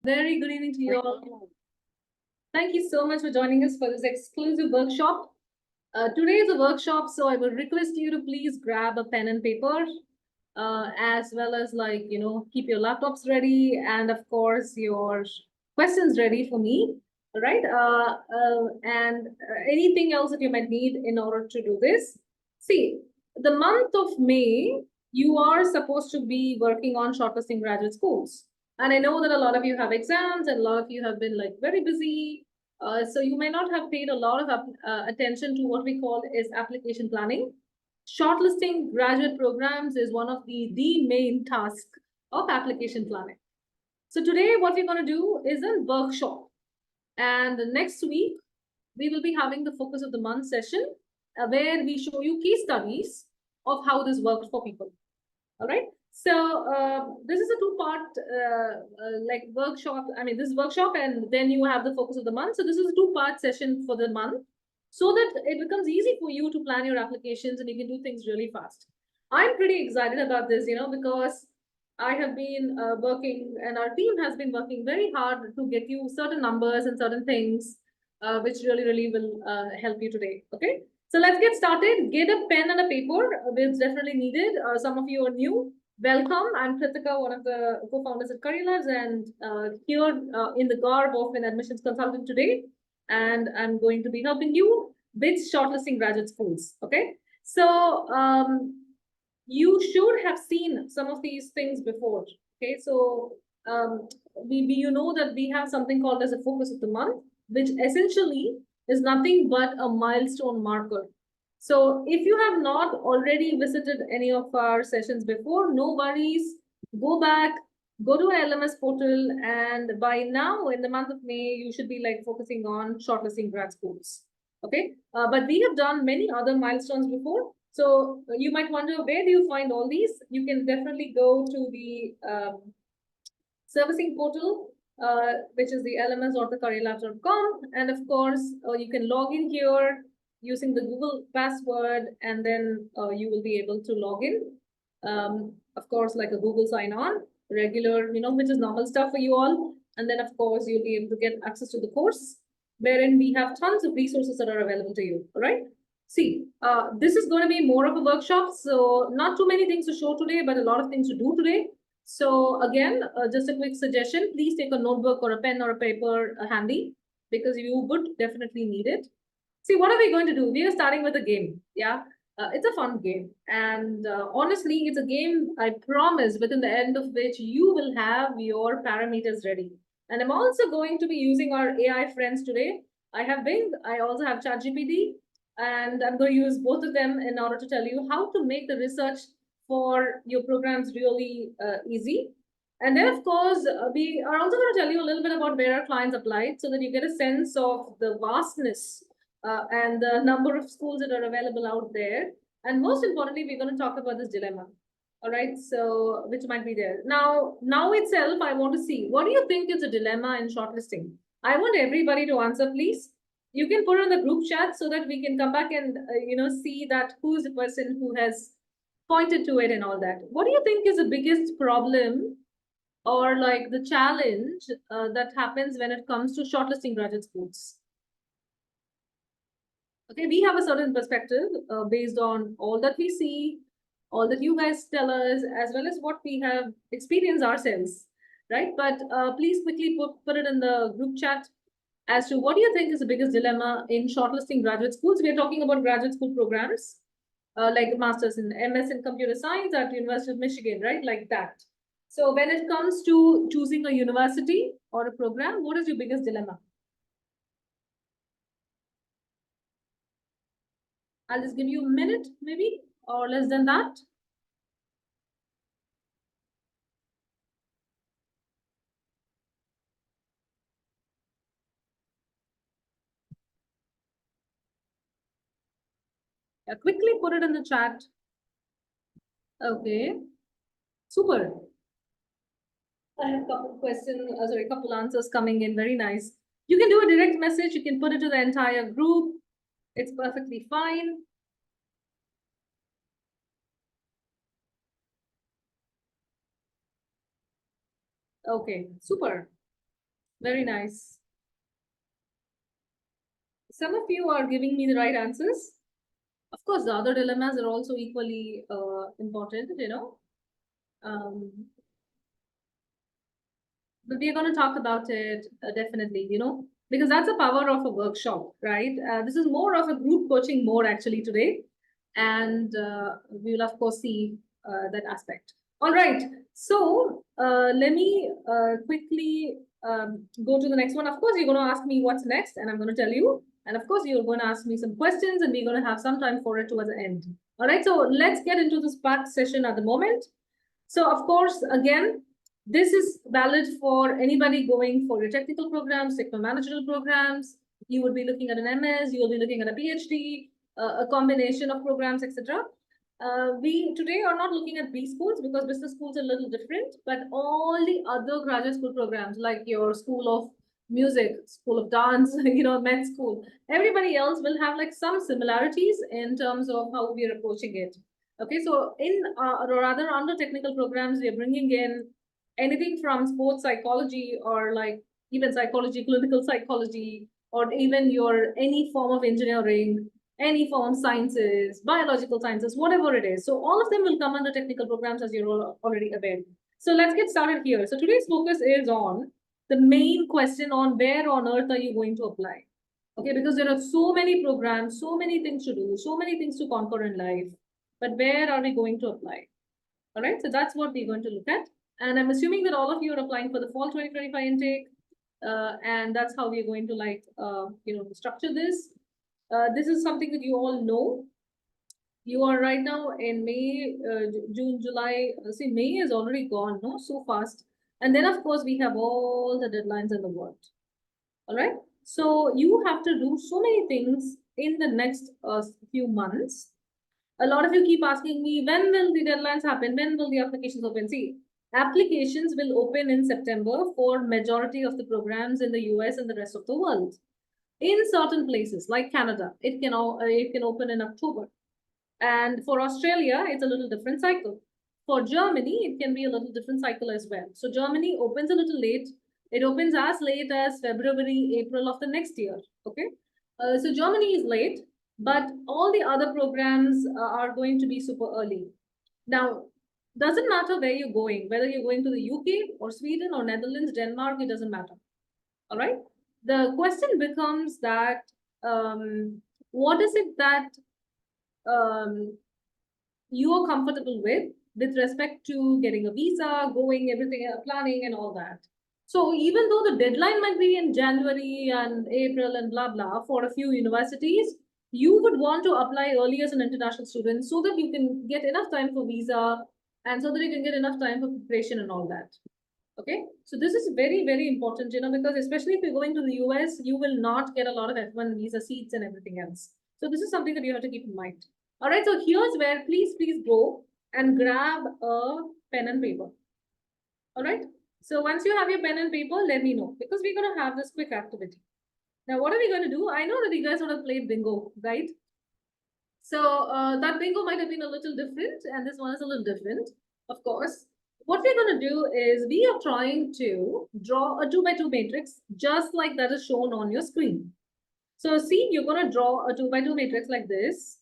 Very good evening to you all. Thank you so much for joining us for this exclusive workshop. Today is a workshop, so I will request you to please grab a pen and paper, as well as keep your laptops ready and of course your questions ready for me. All right, and anything else that you might need in order to do this. See, the month of May, you are supposed to be working on shortlisting graduate schools. And I know that a lot of you have exams and a lot of you have been like very busy. So you may not have paid a lot of attention to what we call is application planning. Shortlisting graduate programs is one of the main task of application planning. So today what we're going to do is a workshop. And next week, we will be having the focus of the month session where we show you case studies of how this worked for people. All right. So this is a two-part like workshop. I mean, this workshop, and then you have the focus of the month. So this is a two-part session for the month, so that it becomes easy for you to plan your applications and you can do things really fast. I'm pretty excited about this, because I have been working, and our team has been working very hard to get you certain numbers and certain things, which really will help you today. Okay. So let's get started. Get a pen and a paper. It's definitely needed. Some of you are new. Welcome. I'm Kritika, one of the co-founders at Career Labs, and here in the garb of an admissions consultant today. And I'm going to be helping you with shortlisting graduate schools. Okay. So you should have seen some of these things before. Okay. So you know that we have something called as a focus of the month, which essentially is nothing but a milestone marker. So if you have not already visited any of our sessions before, no worries. Go back, go to our LMS portal, and by now in the month of May, you should be like focusing on shortlisting grad schools. Okay, but we have done many other milestones before. So you might wonder, where do you find all these? You can definitely go to the servicing portal, which is the LMS or the careerlabs.com. And of course, you can log in here using the Google password, and then you will be able to log in. Of course, like a Google sign on, regular, which is normal stuff for you all. And then, of course, you'll be able to get access to the course, wherein we have tons of resources that are available to you. All right. See, this is going to be more of a workshop. So not too many things to show today, but a lot of things to do today. So again, just a quick suggestion, please take a notebook or a pen or a paper handy, because you would definitely need it. See, what are we going to do? We are starting with a game. Yeah, it's a fun game. And honestly, it's a game, I promise, within the end of which you will have your parameters ready. And I'm also going to be using our AI friends today. I have Bing, I also have ChatGPT, and I'm going to use both of them in order to tell you how to make the research for your programs really easy. And then, of course, we are also going to tell you a little bit about where our clients applied, so that you get a sense of the vastness and the number of schools that are available out there. And most importantly, we're going to talk about this dilemma. All right, so which might be there. Now itself, I want to see, what do you think is a dilemma in shortlisting? I want everybody to answer, please. You can put it in the group chat so that we can come back and see that who's the person who has pointed to it and all that. What do you think is the biggest problem or like the challenge that happens when it comes to shortlisting graduate schools? Okay, we have a certain perspective based on all that we see, all that you guys tell us, as well as what we have experienced ourselves, right? But please quickly put it in the group chat as to what do you think is the biggest dilemma in shortlisting graduate schools. We are talking about graduate school programs, like masters in MS in computer science at University of Michigan, right? Like that. So when it comes to choosing a university or a program, what is your biggest dilemma? I'll just give you a minute, maybe, or less than that. Quickly put it in the chat. Okay, super. I have a couple questions, sorry, a couple answers coming in. Very nice. You can do a direct message. You can put it to the entire group. It's perfectly fine. Okay, super. Very nice. Some of you are giving me the right answers. Of course, the other dilemmas are also equally important, you know. Um, but we're going to talk about it definitely, you know, because that's the power of a workshop, right? This is more of a group coaching more actually today. And we will, of course, see that aspect. All right. So let me quickly go to the next one. Of course, you're going to ask me what's next, and I'm going to tell you. And of course, you're going to ask me some questions, and we're going to have some time for it towards the end. All right. So let's get into this part session at the moment. So, of course, again, this is valid for anybody going for your technical programs, techno-managerial programs. You would be looking at an MS, you will be looking at a PhD, a combination of programs, etc. We today are not looking at B schools because business schools are a little different, but all the other graduate school programs like your School of Music, School of Dance, you know, med school, everybody else will have like some similarities in terms of how we are approaching it. Okay, so in or rather under technical programs, we are bringing in anything from sports psychology or like even psychology, clinical psychology, or even your any form of engineering, any form of sciences, biological sciences, whatever it is. So all of them will come under technical programs as you're already aware. So let's get started here. So today's focus is on the main question on where on earth are you going to apply? Okay, because there are so many programs, so many things to do, so many things to conquer in life. But where are we going to apply? All right, so that's what we're going to look at. And I'm assuming that all of you are applying for the fall 2025 intake. And that's how we're going to like, structure this. This is something that you all know. You are right now in May, June, July. See, May is already gone, no? So fast. And then, of course, we have all the deadlines in the world. All right. So you have to do so many things in the next few months. A lot of you keep asking me, when will the deadlines happen? When will the applications open? See, applications will open in September for majority of the programs in the US and the rest of the world. In certain places like Canada, it can open in October. And for Australia, it's a little different cycle. For Germany, it can be a little different cycle as well. So Germany opens a little late. It opens as late as February, April of the next year. Okay. So Germany is late, but all the other programs are going to be super early. Now, doesn't matter where you're going, whether you're going to the UK or Sweden or Netherlands, Denmark, it doesn't matter. All right. The question becomes that what is it that you are comfortable with respect to getting a visa, going, everything, planning and all that. So even though the deadline might be in January and April and blah, blah, for a few universities, you would want to apply early as an international student so that you can get enough time for visa and so that you can get enough time for preparation and all that. Okay, so this is very, very important, you know, because especially if you're going to the US, you will not get a lot of F1 visa seats and everything else. So this is something that you have to keep in mind. All right, so here's where please go and grab a pen and paper. All right, so once you have your pen and paper, let me know because we're going to have this quick activity. Now, what are we going to do? I know that you guys would have played bingo, right? So that bingo might have been a little different and this one is a little different, of course. What we're going to do is we are trying to draw a 2x2 matrix just like that is shown on your screen. So see, you're going to draw a 2x2 matrix like this.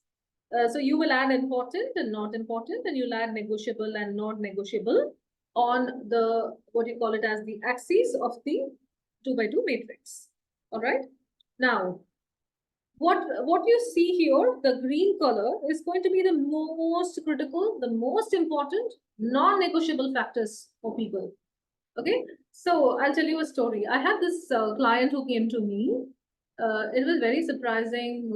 So you will add important and not important, and you'll add negotiable and not negotiable on the, what you call it as the axis of the 2x2 matrix. All right. Now, what you see here, the green color is going to be the most critical, the most important, non-negotiable factors for people. Okay, so I'll tell you a story. I had this client who came to me. It was very surprising.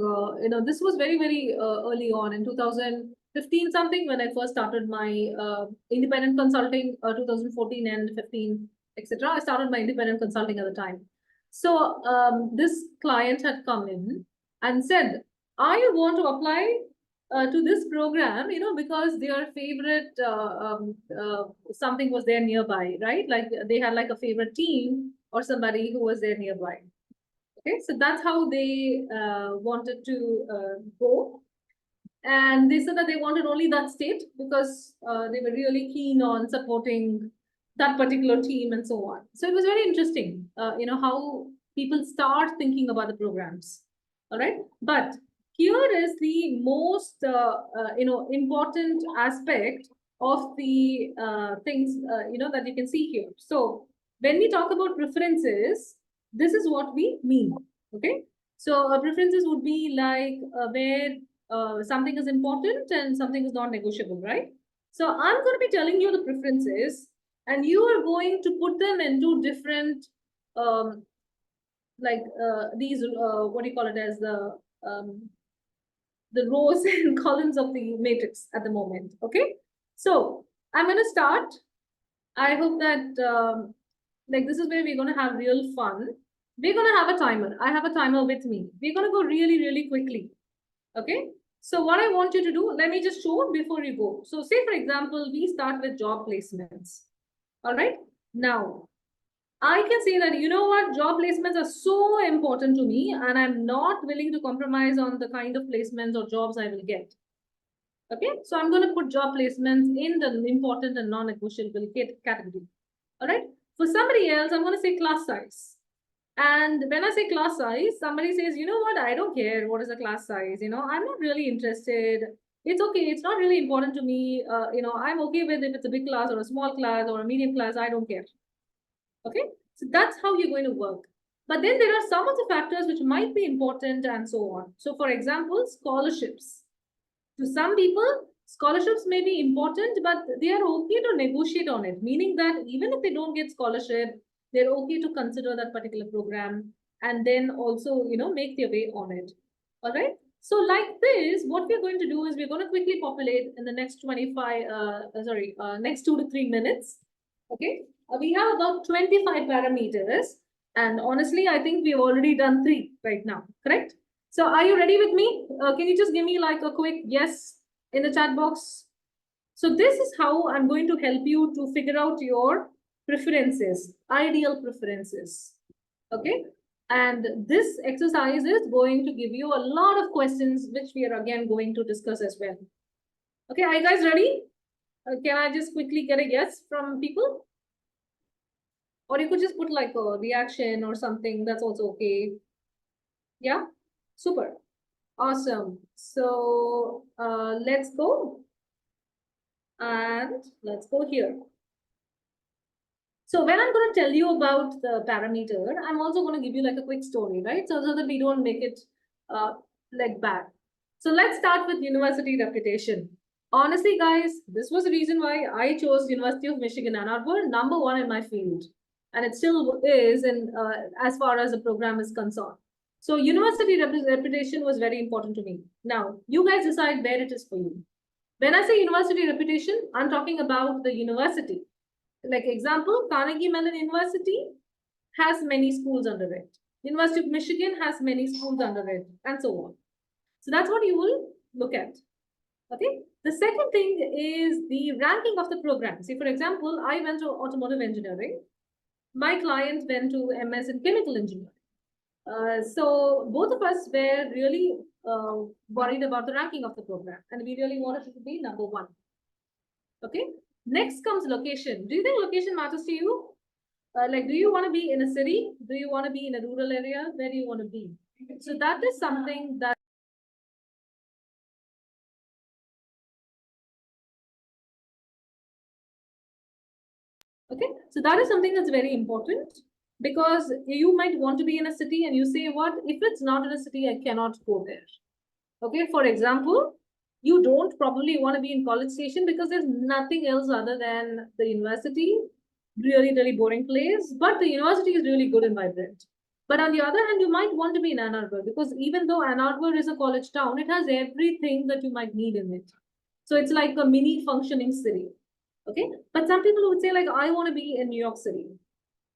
This was very, very early on in 2015 something when I first started my independent consulting, 2014 and 15, etc. I started my independent consulting at the time. So this client had come in and said, I want to apply to this program, you know, because their favorite something was there nearby, right? Like they had like a favorite team or somebody who was there nearby. Okay, so that's how they wanted to go. And they said that they wanted only that state because they were really keen on supporting that particular team and so on. So it was very interesting. how people start thinking about the programs. All right. But here is the most, important aspect of the things, that you can see here. So when we talk about preferences, this is what we mean. Okay. So preferences would be like where something is important and something is not negotiable, right? So I'm going to be telling you the preferences, and you are going to put them into different, um, these, what do you call it as the rows and columns of the matrix at the moment. Okay. So I'm going to start. I hope that this is where we're going to have real fun. We're going to have a timer. I have a timer with me. We're going to go really, really quickly. Okay. So what I want you to do, let me just show before you go. So say, for example, we start with job placements. All right. Now, I can say that, you know what, job placements are so important to me, and I'm not willing to compromise on the kind of placements or jobs I will get. Okay. So I'm going to put job placements in the important and non-negotiable category. All right. For somebody else, I'm going to say class size. And when I say class size, somebody says, you know what, I don't care what is the class size. I'm not really interested. It's okay. It's not really important to me. I'm okay with if it's a big class or a small class or a medium class. I don't care. Okay. So that's how you're going to work. But then there are some of the factors which might be important and so on. So for example, scholarships. To some people, scholarships may be important, but they are okay to negotiate on it, meaning that even if they don't get scholarship, they're okay to consider that particular program and then also, make their way on it. All right. So like this, what we're going to do is we're going to quickly populate in the next next 2 to 3 minutes. Okay. We have about 25 parameters. And honestly, I think we've already done 3 right now, correct? So are you ready with me? Can you just give me like a quick yes in the chat box? So this is how I'm going to help you to figure out your preferences, ideal preferences. Okay. And this exercise is going to give you a lot of questions, which we are again going to discuss as well. Okay. Are you guys ready? Can I just quickly get a yes from people? Or you could just put like a reaction or something. That's also okay. Yeah. Super. Awesome. So let's go. And let's go here. So when I'm going to tell you about the parameter, I'm also going to give you like a quick story, right? So that we don't make it like bad. So let's start with university reputation. Honestly, guys, this was the reason why I chose University of Michigan Ann Arbor, #1 in my field. And it still is in as far as the program is concerned. So university reputation was very important to me. Now, you guys decide where it is for you. When I say university reputation, I'm talking about the university. Like example, Carnegie Mellon University has many schools under it. University of Michigan has many schools under it, and so on. So that's what you will look at. Okay. The second thing is the ranking of the program. See, for example, I went to automotive engineering. My client went to MS in chemical engineering. So both of us were really worried about the ranking of the program, and we really wanted it to be #1. Okay. Next comes location. Do you think location matters to you? Do you want to be in a city? Do you want to be in a rural area? Where do you want to be? So that is something that. Okay, so that is something that's very important, because you might want to be in a city and you say, what, if it's not in a city, I cannot go there. Okay, for example, you don't probably want to be in College Station because there's nothing else other than the university. Really, really boring place, but the university is really good and vibrant. But on the other hand, you might want to be in Ann Arbor, because even though Ann Arbor is a college town, it has everything that you might need in it. So it's like a mini functioning city. Okay. But some people would say, like, I want to be in New York City,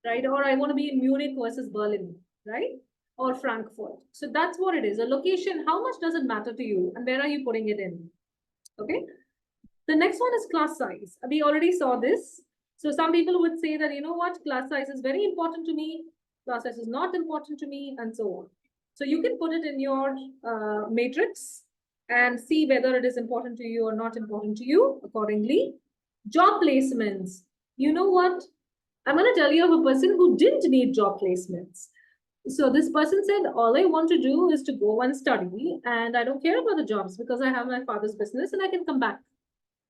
right? Or I want to be in Munich versus Berlin, right? Or Frankfurt. So that's what it is. A location, how much does it matter to you? And where are you putting it in? Okay. The next one is class size. We already saw this. So some people would say that, you know what, class size is very important to me. Class size is not important to me, and so on. So you can put it in your matrix and see whether it is important to you or not important to you accordingly. Job placements. You know what? I'm going to tell you of a person who didn't need job placements. So this person said, all I want to do is to go and study, and I don't care about the jobs because I have my father's business and I can come back.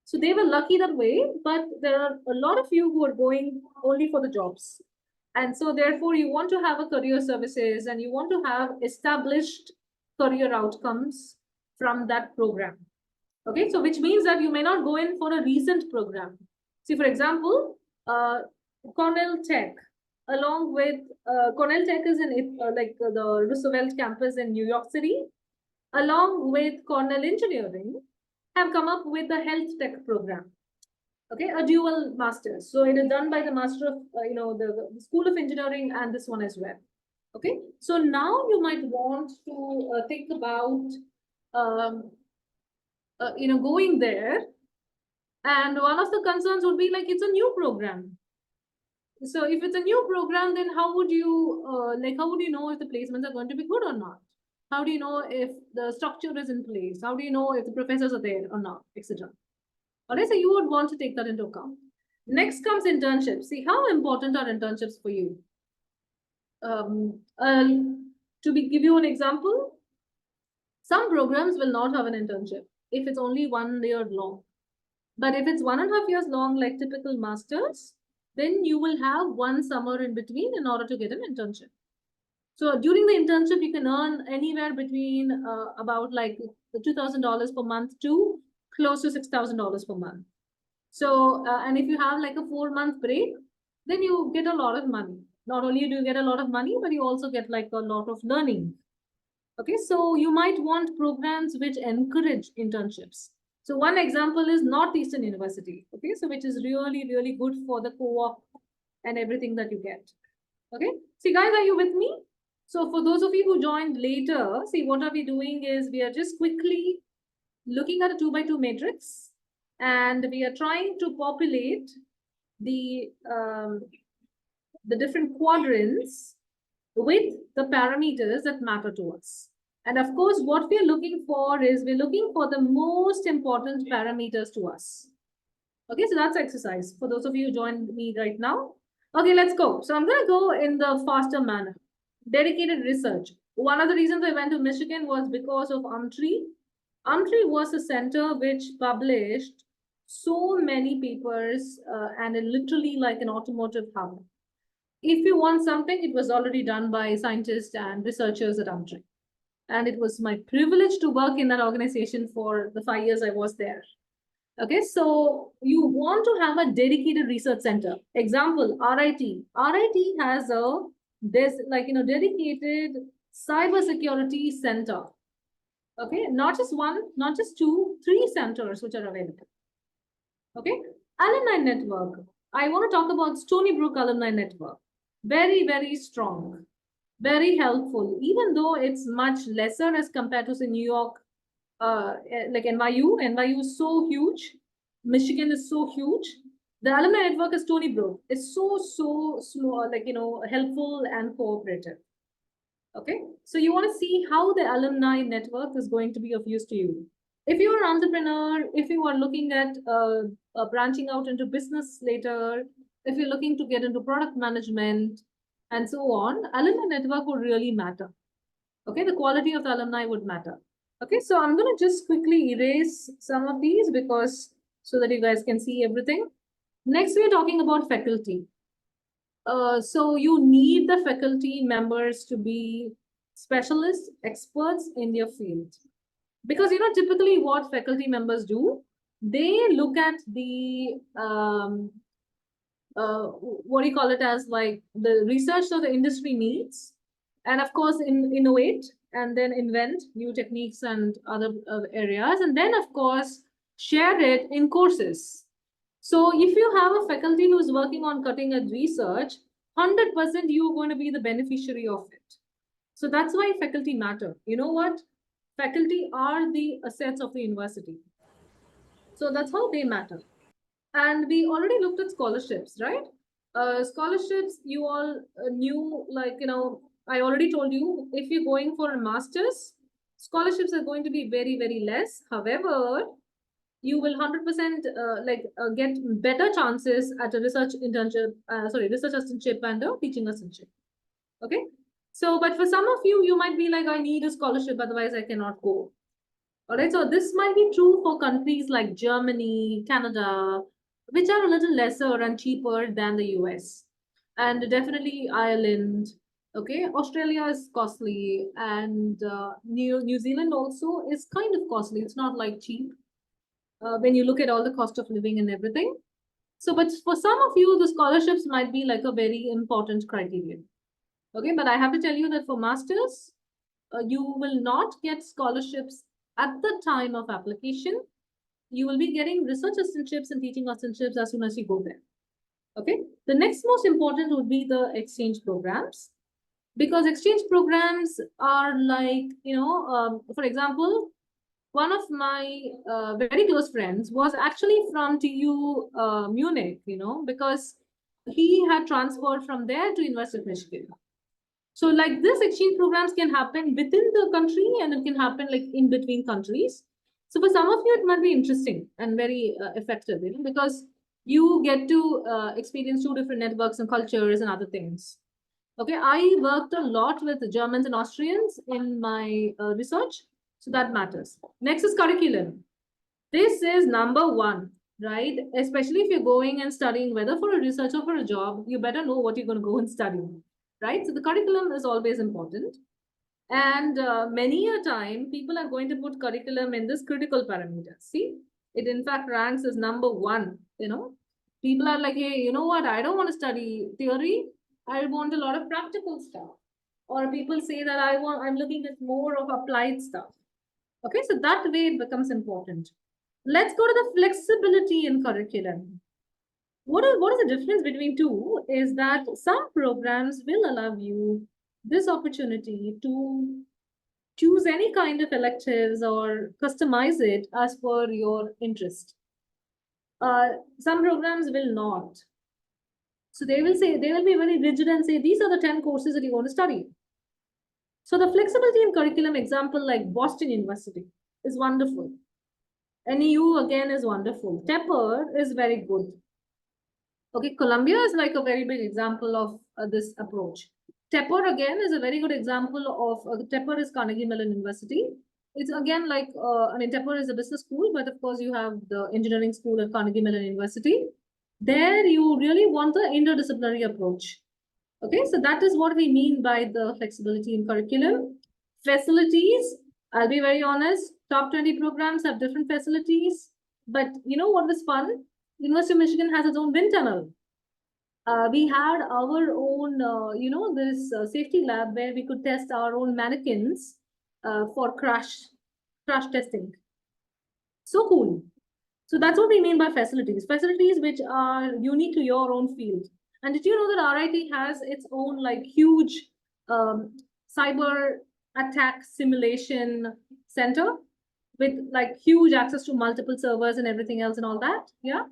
So they were lucky that way, but there are a lot of you who are going only for the jobs. And so therefore you want to have a career services and you want to have established career outcomes from that program. Okay, so which means that you may not go in for a recent program. See, for example, Cornell Tech, along with Cornell Tech is in the Roosevelt campus in New York City, along with Cornell Engineering, have come up with the health tech program. Okay, a dual master's. So it is done by the master of the School of Engineering and this one as well. Okay, so now you might want to think about going there, and one of the concerns would be like it's a new program. So if it's a new program, then how would you know if the placements are going to be good or not? How do you know if the structure is in place? How do you know if the professors are there or not, etc.? All right, so you would want to take that into account. Next comes internships. See, how important are internships for you? Give you an example, some programs will not have an internship if it's only 1 year long. But if it's 1.5 years long, like typical masters, then you will have one summer in between in order to get an internship. So during the internship, you can earn anywhere between about like $2,000 per month to close to $6,000 per month. So, and if you have like a 4-month break, then you get a lot of money. Not only do you get a lot of money, but you also get like a lot of learning. Okay, so you might want programs which encourage internships. So one example is Northeastern University. Okay, so which is really, really good for the co-op and everything that you get. Okay, see guys, are you with me? So for those of you who joined later, see what are we doing is we are just quickly looking at a 2x2 matrix, and we are trying to populate the different quadrants with the parameters that matter to us. And of course, what we're looking for is we're looking for the most important parameters to us. Okay, so that's exercise for those of you who joined me right now. Okay, let's go. So I'm going to go in the faster manner. Dedicated research. One of the reasons I went to Michigan was because of UMTRI. UMTRI was a center which published so many papers and literally like an automotive hub. If you want something, it was already done by scientists and researchers at UMTRI. And it was my privilege to work in that organization for the 5 years I was there. Okay, so you want to have a dedicated research center. Example, RIT. RIT has a dedicated cybersecurity center. Okay, not just one, not just two, 3 centers which are available. Okay, alumni network. I want to talk about Stony Brook Alumni Network. Very, very strong, very helpful, even though it's much lesser as compared to say New York, like NYU. NYU is so huge. Michigan is so huge. The alumni network is Stony Brook. It's so small, helpful and cooperative. Okay, so you want to see how the alumni network is going to be of use to you. If you're an entrepreneur, if you are looking at branching out into business later, if you're looking to get into product management and so on, alumni network would really matter. Okay, the quality of the alumni would matter. Okay, so I'm going to just quickly erase some of these because so that you guys can see everything. Next, we're talking about faculty. So you need the faculty members to be specialists, experts in their field. Because, typically what faculty members do, they look at the, what do you call it as like the research that the industry needs. And of course, innovate and then invent new techniques and other areas. And then, of course, share it in courses. So if you have a faculty who's working on cutting edge research, 100% you're going to be the beneficiary of it. So that's why faculty matter. You know what? Faculty are the assets of the university. So that's how they matter. And we already looked at scholarships, right? Scholarships, you all knew, I already told you, if you're going for a master's, scholarships are going to be very, very less. However, you will 100% get better chances at a research internship, research assistantship and a teaching assistantship. Okay. So, but for some of you, you might be like, I need a scholarship, otherwise I cannot go. All right. So this might be true for countries like Germany, Canada, which are a little lesser and cheaper than the US, and definitely Ireland. Okay. Australia is costly, and New Zealand also is kind of costly. It's not like cheap when you look at all the cost of living and everything. So, but for some of you, the scholarships might be like a very important criterion. Okay, but I have to tell you that for masters, you will not get scholarships at the time of application. You will be getting research assistantships and teaching assistantships as soon as you go there. Okay, the next most important would be the exchange programs, because exchange programs are like, for example, one of my very close friends was actually from TU Munich, because he had transferred from there to University of Michigan. So like this exchange programs can happen within the country and it can happen like in between countries. So for some of you, it might be interesting and very effective, because you get to experience two different networks and cultures and other things. Okay, I worked a lot with Germans and Austrians in my research, so that matters. Next is curriculum. This is number one, right? Especially if you're going and studying, whether for a research or for a job, you better know what you're going to go and study, right? So the curriculum is always important. And many a time, people are going to put curriculum in this critical parameter. See, it in fact ranks as number one, People are like, hey, you know what? I don't want to study theory. I want a lot of practical stuff. Or people say that I'm looking at more of applied stuff. Okay, so that way it becomes important. Let's go to the flexibility in curriculum. What is the difference between two is that some programs will allow you this opportunity to choose any kind of electives or customize it as per your interest. Some programs will not. So they will be very rigid and say, these are the 10 courses that you want to study. So the flexibility in curriculum example like Boston University is wonderful. NEU again is wonderful. Tepper is very good. Okay, Columbia is like a very big example of this approach. Tepper again is a very good example of Tepper is Carnegie Mellon University. It's again like, Tepper is a business school, but of course you have the engineering school at Carnegie Mellon University. There you really want the interdisciplinary approach. Okay, so that is what we mean by the flexibility in curriculum. Facilities, I'll be very honest, top 20 programs have different facilities. But you know what was fun? University of Michigan has its own wind tunnel. We had our own, this safety lab where we could test our own mannequins for crash testing. So cool. So that's what we mean by facilities. Facilities which are unique to your own field. And did you know that RIT has its own like huge cyber attack simulation center with like huge access to multiple servers and everything else and all that? Yeah,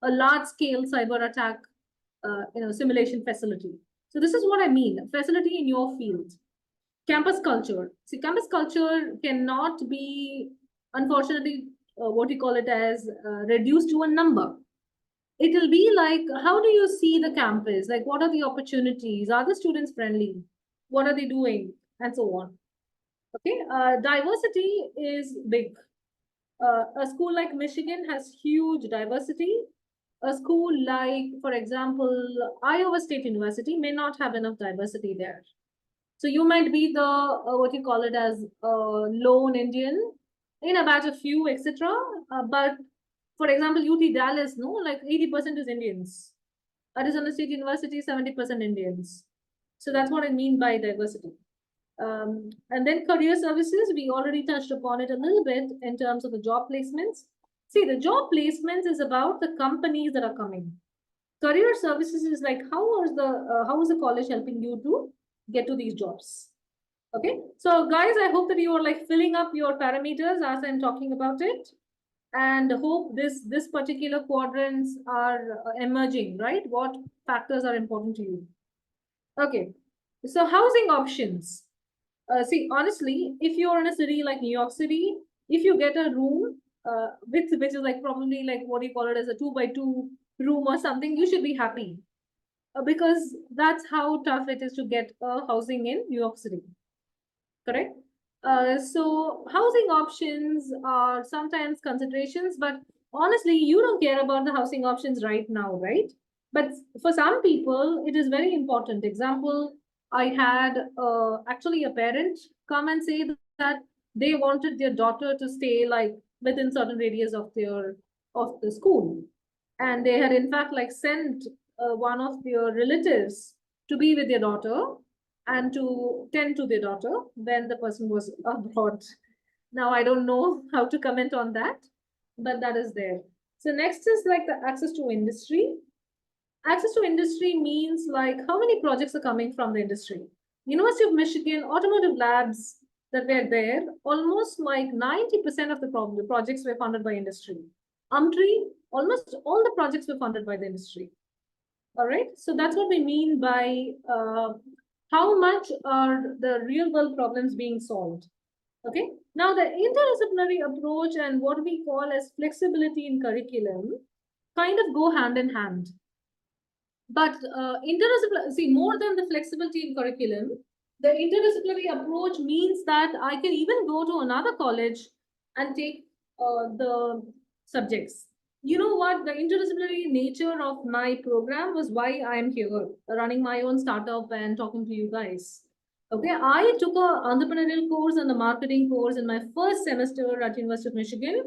a large scale cyber attack, simulation facility. So this is what I mean: facility in your field. Campus culture. See, campus culture cannot be, unfortunately, what we call it as reduced to a number. It will be like, how do you see the campus? Like, what are the opportunities? Are the students friendly? What are they doing? And so on. Okay, diversity is big. A school like Michigan has huge diversity. A school like, for example, Iowa State University may not have enough diversity there. So you might be the, what you call it as a lone Indian in a batch of few, etc. But for example, UT Dallas, no, like 80% is Indians. Arizona State University, 70% Indians. So that's what I mean by diversity. And then career services, we already touched upon it a little bit in terms of the job placements. See, the job placements is about the companies that are coming. Career services is like, how is the college helping you to get to these jobs? Okay, so guys, I hope that you are like filling up your parameters as I'm talking about it, and hope this particular quadrants are emerging, right? What factors are important to you? Okay, so housing options. See, honestly, if you're in a city like New York City, if you get a room, which is like probably like what do you call it as a 2 by 2 room or something, you should be happy because that's how tough it is to get a housing in New York City. Correct? So housing options are sometimes considerations, but honestly, you don't care about the housing options right now, right? But for some people, it is very important. Example, I had actually a parent come and say that they wanted their daughter to stay like within certain radius of the school, and they had in fact like sent one of their relatives to be with their daughter and to tend to their daughter when the person was abroad. Now, I don't know how to comment on that, but that is there. So next is like the access to industry. Access to industry means like how many projects are coming from the industry. University of Michigan, automotive labs that were there, almost like 90% of the projects were funded by industry. Umtree, almost all the projects were funded by the industry. All right, so that's what we mean by how much are the real world problems being solved. Okay, now the interdisciplinary approach and what we call as flexibility in curriculum kind of go hand in hand. But interdisciplinary, see, more than the flexibility in curriculum, the interdisciplinary approach means that I can even go to another college and take the subjects. You know what? The interdisciplinary nature of my program was why I am here, running my own startup and talking to you guys. Okay, I took a entrepreneurial course and a marketing course in my first semester at University of Michigan,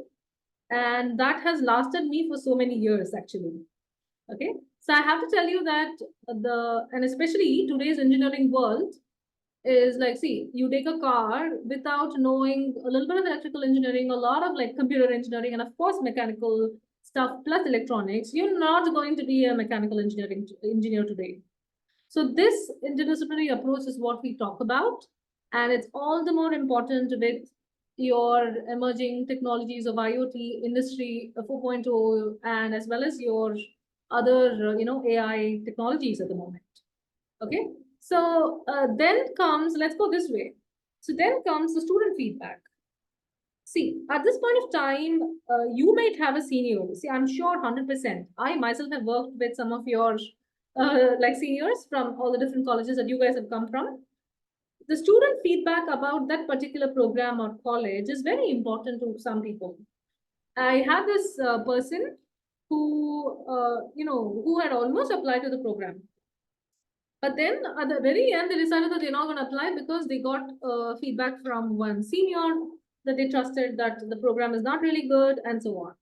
and that has lasted me for so many years actually. Okay, so I have to tell you that and especially today's engineering world is like, see, you take a car without knowing a little bit of electrical engineering, a lot of like computer engineering, and of course mechanical stuff plus electronics. You're not going to be a mechanical engineer today. So this interdisciplinary approach is what we talk about, and it's all the more important with your emerging technologies of IoT, Industry 4.0, and as well as your other, AI technologies at the moment. Okay, so then comes, let's go this way. So then comes the student feedback. See, at this point of time, you might have a senior. See, I'm sure 100%. I myself have worked with some of your like seniors from all the different colleges that you guys have come from. The student feedback about that particular program or college is very important to some people. I had this person who had almost applied to the program. But then at the very end, they decided that they're not going to apply because they got feedback from one senior that they trusted that the program is not really good and so on.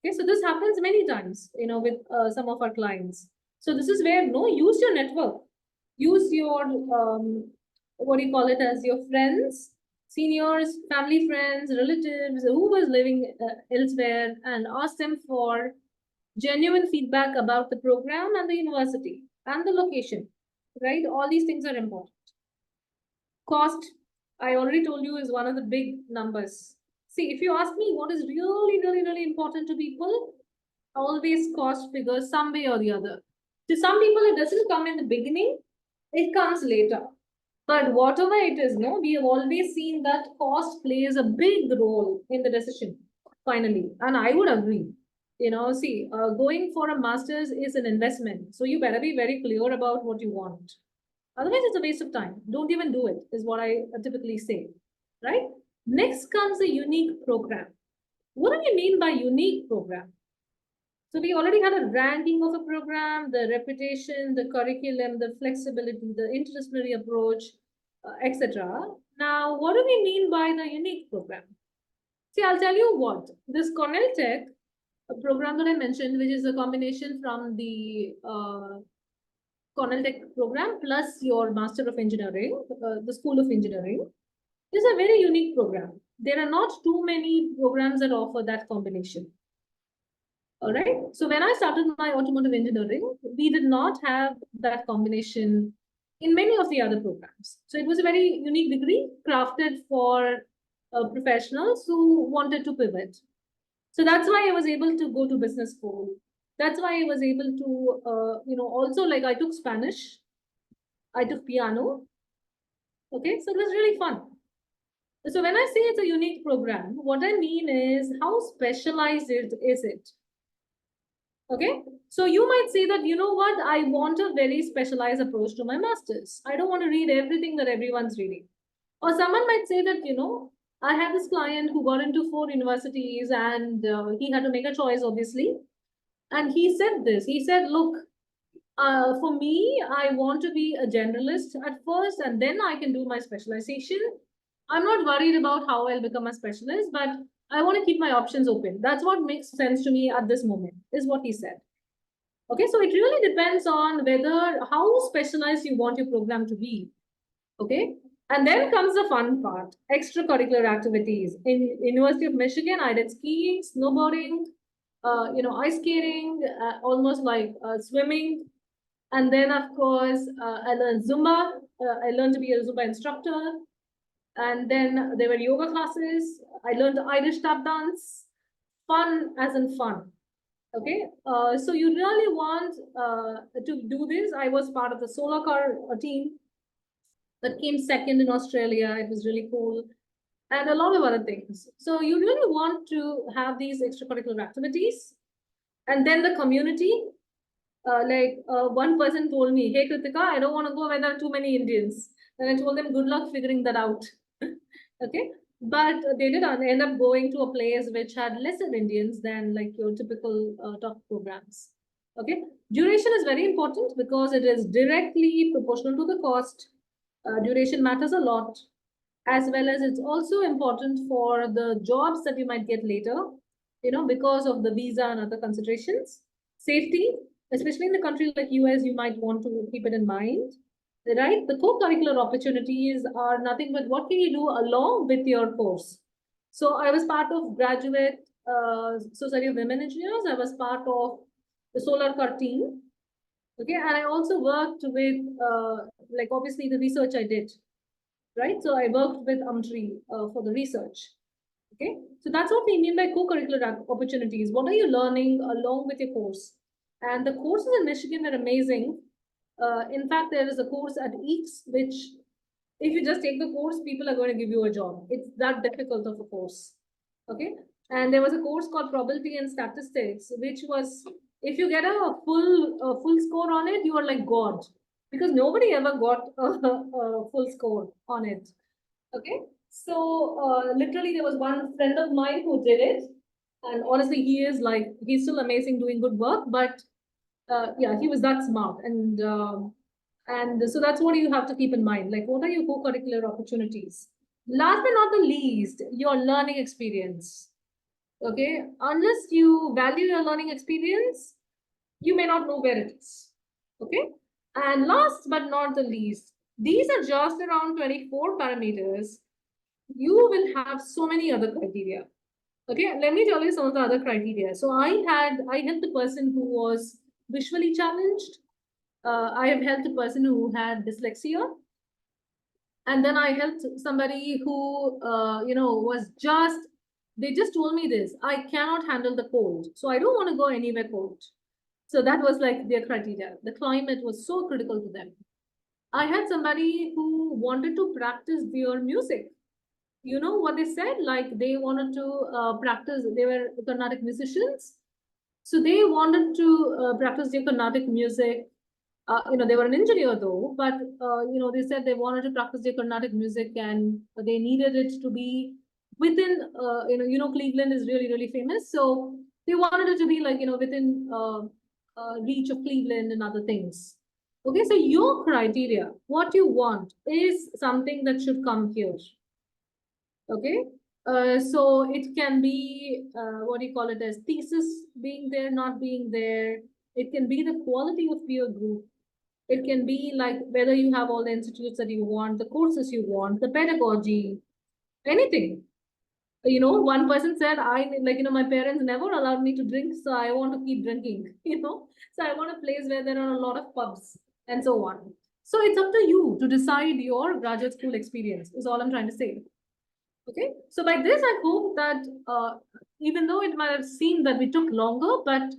Okay, so this happens many times, with some of our clients. So this is where, no, use your network. Use your, what do you call it, as your friends, seniors, family friends, relatives, who was living elsewhere, and ask them for genuine feedback about the program and the university and the location, right? All these things are important. Cost, I already told you, is one of the big numbers. See, if you ask me what is really, really, really important to people, always cost figures some way or the other. To some people, it doesn't come in the beginning, it comes later. But whatever it is, no, we have always seen that cost plays a big role in the decision, finally. And I would agree. See, going for a master's is an investment. So you better be very clear about what you want. Otherwise, it's a waste of time. Don't even do it, is what I typically say, right? Next comes a unique program. What do we mean by unique program? So we already had a ranking of a program, the reputation, the curriculum, the flexibility, the interdisciplinary approach, etc. Now, what do we mean by the unique program? See, I'll tell you what. This Cornell Tech, a program that I mentioned, which is a combination from the Cornell Tech program plus your Master of Engineering, the School of Engineering, is a very unique program. There are not too many programs that offer that combination. All right. So when I started my automotive engineering, we did not have that combination in many of the other programs. So it was a very unique degree crafted for professionals who wanted to pivot. So that's why I was able to go to business school. That's why I was able to, also like I took Spanish, I took piano. Okay, so it was really fun. So when I say it's a unique program, what I mean is how specialized is it? Okay, so you might say that, you know what, I want a very specialized approach to my master's. I don't want to read everything that everyone's reading. Or someone might say that, I have this client who got into 4 universities and he had to make a choice, obviously. And he said this, he said, look, for me, I want to be a generalist at first, and then I can do my specialization. I'm not worried about how I'll become a specialist, but I want to keep my options open. That's what makes sense to me at this moment, is what he said. Okay, so it really depends on whether how specialized you want your program to be. Okay, and then comes the fun part: extracurricular activities. In University of Michigan, I did skiing, snowboarding, ice skating, almost like swimming, and then of course I learned Zumba. I learned to be a Zumba instructor, and then there were yoga classes. I learned Irish tap dance. Fun as in fun. Okay, so you really want to do this. I was part of the solar car team that came second in Australia. It was really cool, and a lot of other things. So you really want to have these extracurricular activities, and then the community. One person told me, "Hey Kritika, I don't want to go where there are too many Indians." And I told them, "Good luck figuring that out." Okay, but they did end up going to a place which had lesser Indians than like your typical top programs. Okay, duration is very important because it is directly proportional to the cost. Duration matters a lot, as well as it's also important for the jobs that you might get later, because of the visa and other considerations. Safety, especially in a country like US, you might want to keep it in mind, right? The co-curricular opportunities are nothing but what can you do along with your course. So I was part of graduate Society of Women Engineers. I was part of the solar car team. Okay, and I also worked with like obviously the research I did, right? So I worked with Umtree for the research. Okay, so that's what we mean by co-curricular opportunities. What are you learning along with your course? And the courses in Michigan are amazing. In fact, there is a course at EECS, which if you just take the course, people are going to give you a job. It's that difficult of a course. Okay, and there was a course called Probability and Statistics, which was if you get a full score on it, you are like God, because nobody ever got a full score on it. Okay, so literally there was one friend of mine who did it, and honestly, he's still amazing doing good work, but yeah, he was that smart, and so that's what you have to keep in mind. Like, what are your co-curricular opportunities? Last but not the least, your learning experience. Okay, unless you value your learning experience, you may not know where it is. Okay, and last but not the least, these are just around 24 parameters. You will have so many other criteria. Okay, let me tell you some of the other criteria. So I helped a person who was visually challenged. I have helped a person who had dyslexia. And then I helped somebody who, they just told me this, I cannot handle the cold. So I don't want to go anywhere cold. So that was like their criteria. The climate was so critical to them. I had somebody who wanted to practice their music. You know what they said? Like they wanted to practice, they were Carnatic musicians. So they wanted to practice their Carnatic music. They were an engineer though, but they said they wanted to practice their Carnatic music and they needed it to be within, Cleveland is really, really famous. So they wanted it to be like, within reach of Cleveland and other things. Okay, so your criteria, what you want is something that should come here. Okay, so it can be, what do you call it as thesis being there, not being there. It can be the quality of your group. It can be like whether you have all the institutes that you want, the courses you want, the pedagogy, anything. One person said, my parents never allowed me to drink, so I want to keep drinking, So I want a place where there are a lot of pubs and so on. So it's up to you to decide your graduate school experience, is all I'm trying to say. Okay, so by this, I hope that even though it might have seemed that we took longer, but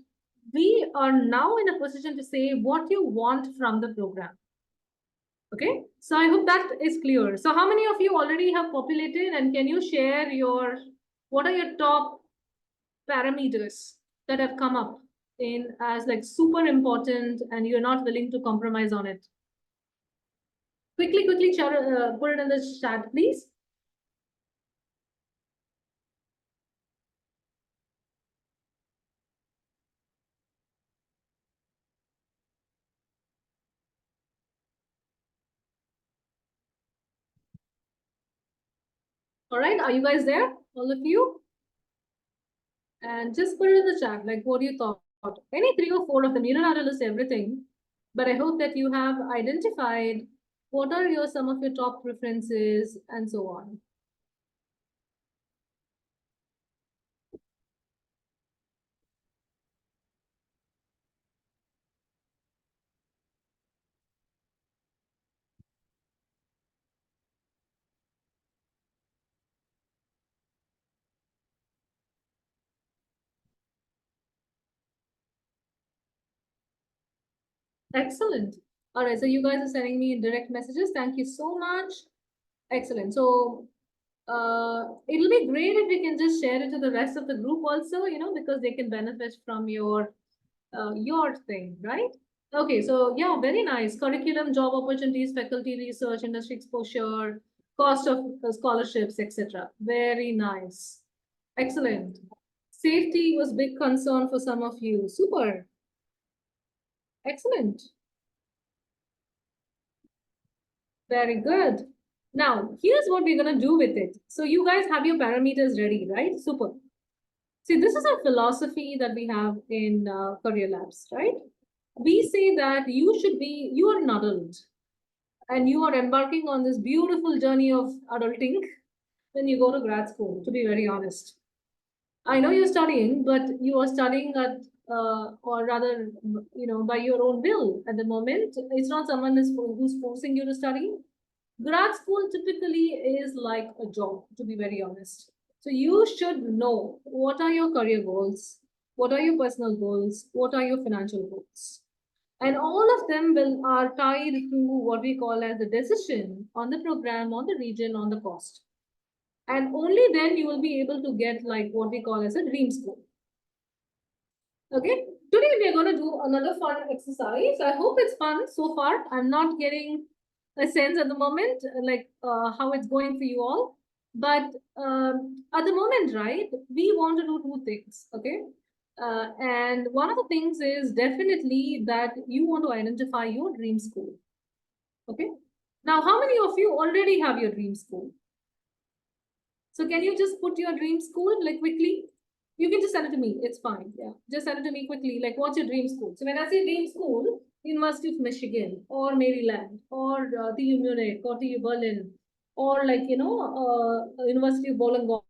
we are now in a position to say what you want from the program. Okay, so I hope that is clear. So how many of you already have populated, and can you share what are your top parameters that have come up in as like super important and you're not willing to compromise on it? Quickly, put it in the chat, please. All right, are you guys there? All of you? And just put it in the chat, like what you thought. Any three or four of them. You don't have to list everything, but I hope that you have identified what are some of your top preferences and so on. Excellent. All right, so you guys are sending me direct messages. Thank you so much. Excellent. So it'll be great if we can just share it to the rest of the group also, because they can benefit from your thing, right? Okay, so yeah, very nice. Curriculum, job opportunities, faculty research, industry exposure, cost of scholarships, etc. Very nice. Excellent. Safety was big concern for some of you. Super. Excellent. Very good. Now, here's what we're going to do with it. So you guys have your parameters ready, right? Super. See, this is a philosophy that we have in Career Labs, right? We say that you are an adult and you are embarking on this beautiful journey of adulting when you go to grad school, to be very honest. I know you're studying, but you are studying or rather, by your own will at the moment. It's not someone who's forcing you to study. Grad school typically is like a job, to be very honest. So you should know what are your career goals, what are your personal goals, what are your financial goals. And all of them are tied to what we call as the decision on the program, on the region, on the cost. And only then you will be able to get like what we call as a dream school. Okay, today we are going to do another fun exercise. I hope it's fun so far. I'm not getting a sense at the moment, like how it's going for you all. But at the moment, right, we want to do two things. Okay. And one of the things is definitely that you want to identify your dream school. Okay. Now, how many of you already have your dream school? So can you just put your dream school like quickly? You can just send it to me. It's fine. Yeah. Just send it to me quickly. Like, what's your dream school? So when I say dream school, University of Michigan or Maryland or TU Munich or TU Berlin or like, University of Wollongong.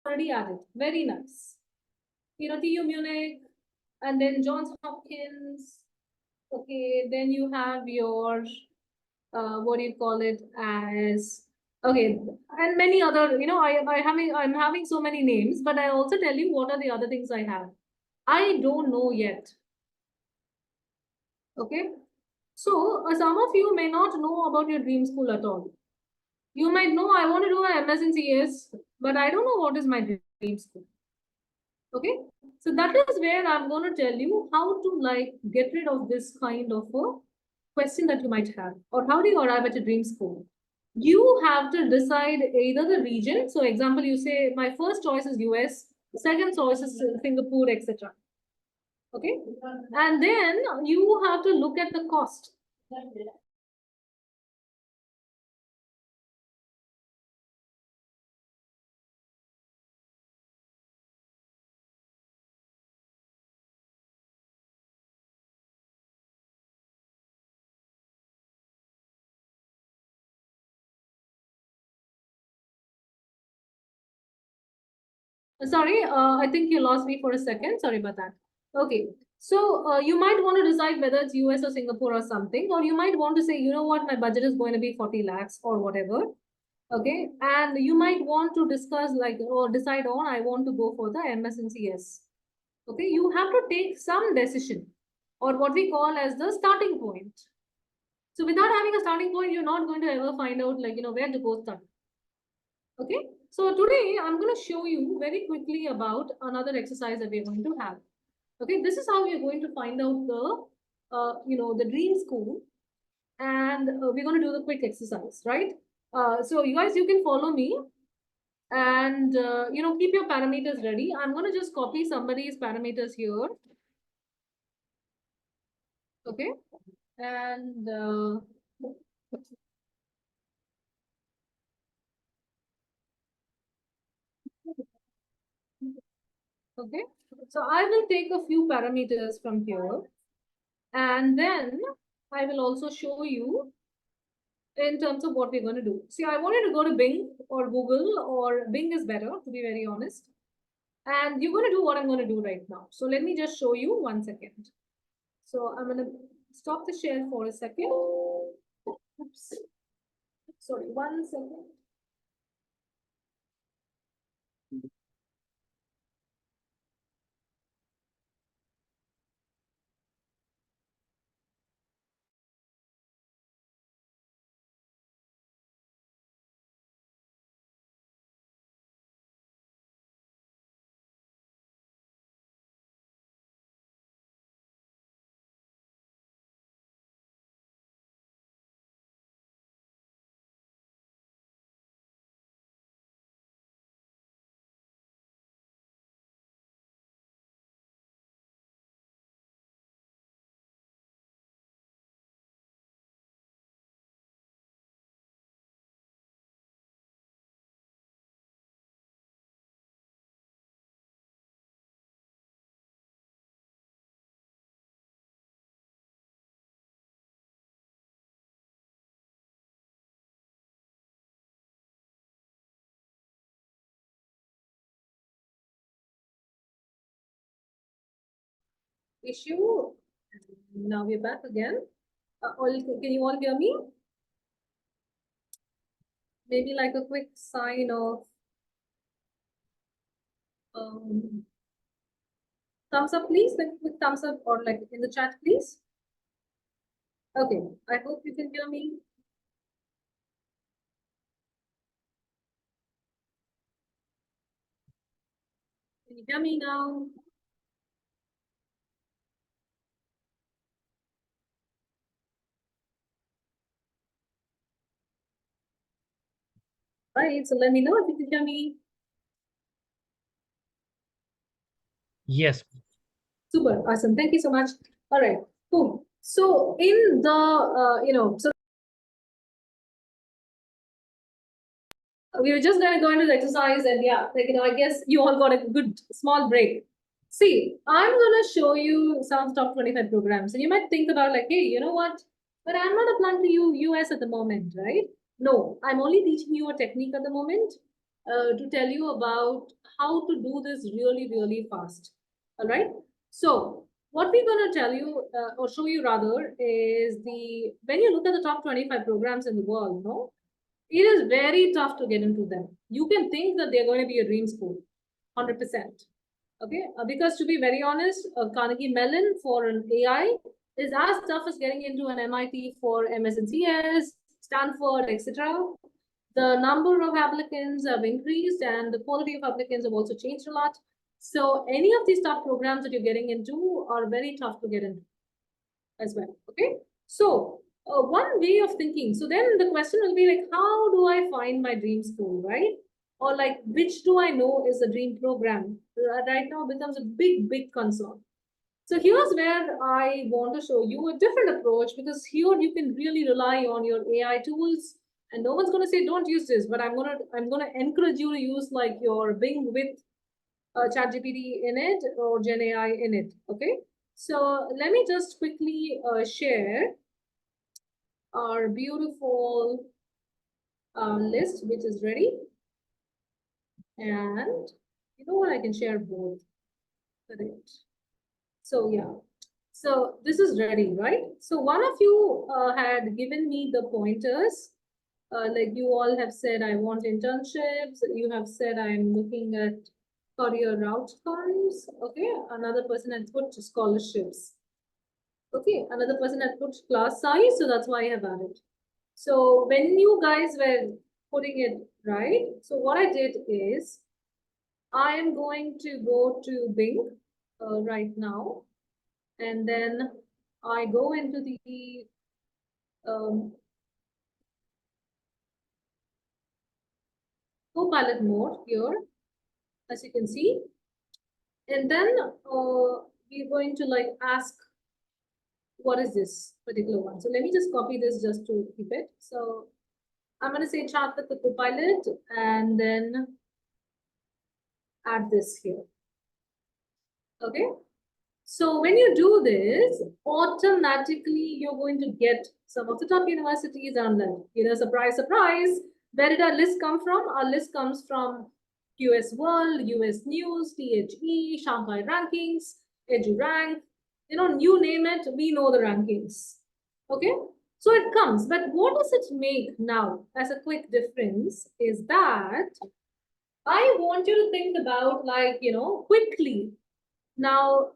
Already added. Very nice. TU Munich and then Johns Hopkins. Okay. Then you have your, what do you call it as okay, and many other, I'm having so many names, but I also tell you what are the other things I have. I don't know yet. Okay, so some of you may not know about your dream school at all. You might know I want to do an MS in CS, but I don't know what is my dream school. Okay, so that is where I'm going to tell you how to like get rid of this kind of a question that you might have, or how do you arrive at a dream school. You have to decide either the region. So example, you say my first choice is US, second choice is Singapore, etc. Okay. And then you have to look at the cost. Sorry, I think you lost me for a second. Sorry about that. Okay. So you might want to decide whether it's US or Singapore or something, or you might want to say, you know what, my budget is going to be 40 lakhs or whatever. Okay. And you might want to discuss like or decide on, I want to go for the MS and CS. Okay, you have to take some decision, or what we call as the starting point. So without having a starting point, you're not going to ever find out like, where to go start. Okay, so today I'm going to show you very quickly about another exercise that we're going to have. Okay, this is how we're going to find out the dream school, and we're going to do the quick exercise, right? So you guys, you can follow me, and keep your parameters ready. I'm going to just copy somebody's parameters here. Okay, and okay, so I will take a few parameters from here, and then I will also show you in terms of what we're going to do. See, I wanted to go to Bing or Google, or Bing is better, to be very honest. And you're going to do what I'm going to do right now. So let me just show you 1 second. So I'm going to stop the share for a second. Oops. Sorry, 1 second. Issue. Now we're back again. Can you all hear me? Maybe like a quick sign of um, thumbs up, please. Like a quick thumbs up, or like in the chat, please. Okay, I hope you can hear me. Can you hear me now? Right, so let me know if you can hear me. Yes. Super, awesome. Thank you so much. All right, cool. So in the, so we were just going to go into the exercise, and yeah, like, I guess you all got a good small break. See, I'm going to show you some of the top 25 programs, and you might think about like, hey, you know what? But I'm not applying to US at the moment, right? No, I'm only teaching you a technique at the moment to tell you about how to do this really, really fast. All right. So what we're going to tell you or show you rather is when you look at the top 25 programs in the world, no, it is very tough to get into them. You can think that they're going to be a dream school, 100%. Okay, because to be very honest, Carnegie Mellon for an AI is as tough as getting into an MIT for MS and CS, Stanford, etc. The number of applicants have increased, and the quality of applicants have also changed a lot. So any of these top programs that you're getting into are very tough to get into as well. Okay, so one way of thinking. So then the question will be like, how do I find my dream school, right? Or like, which do I know is a dream program? Right now becomes a big, big concern. So here's where I want to show you a different approach, because here you can really rely on your AI tools, and no one's going to say don't use this, but I'm gonna encourage you to use like your Bing with ChatGPT in it or Gen AI in it. Okay. So let me just quickly share our beautiful list, which is ready. And you know what? I can share both. Correct. So yeah. So this is ready, right? So one of you had given me the pointers. Like you all have said, I want internships. You have said I'm looking at career outcomes. Okay, another person had put scholarships. Okay, another person had put class size, so that's why I have added. So when you guys were putting it right, so what I did is I am going to go to Bing right now, and then I go into the Copilot mode here, as you can see, and then we're going to like ask what is this particular one. So let me just copy this just to keep it. So I'm going to say chat with the Copilot and then add this here. Okay. So when you do this, automatically you're going to get some of the top universities and then, surprise, surprise. Where did our list come from? Our list comes from US World, US News, THE, Shanghai Rankings, EduRank, you name it, we know the rankings. Okay, so it comes. But what does it make now as a quick difference is that I want you to think about like, quickly. Now,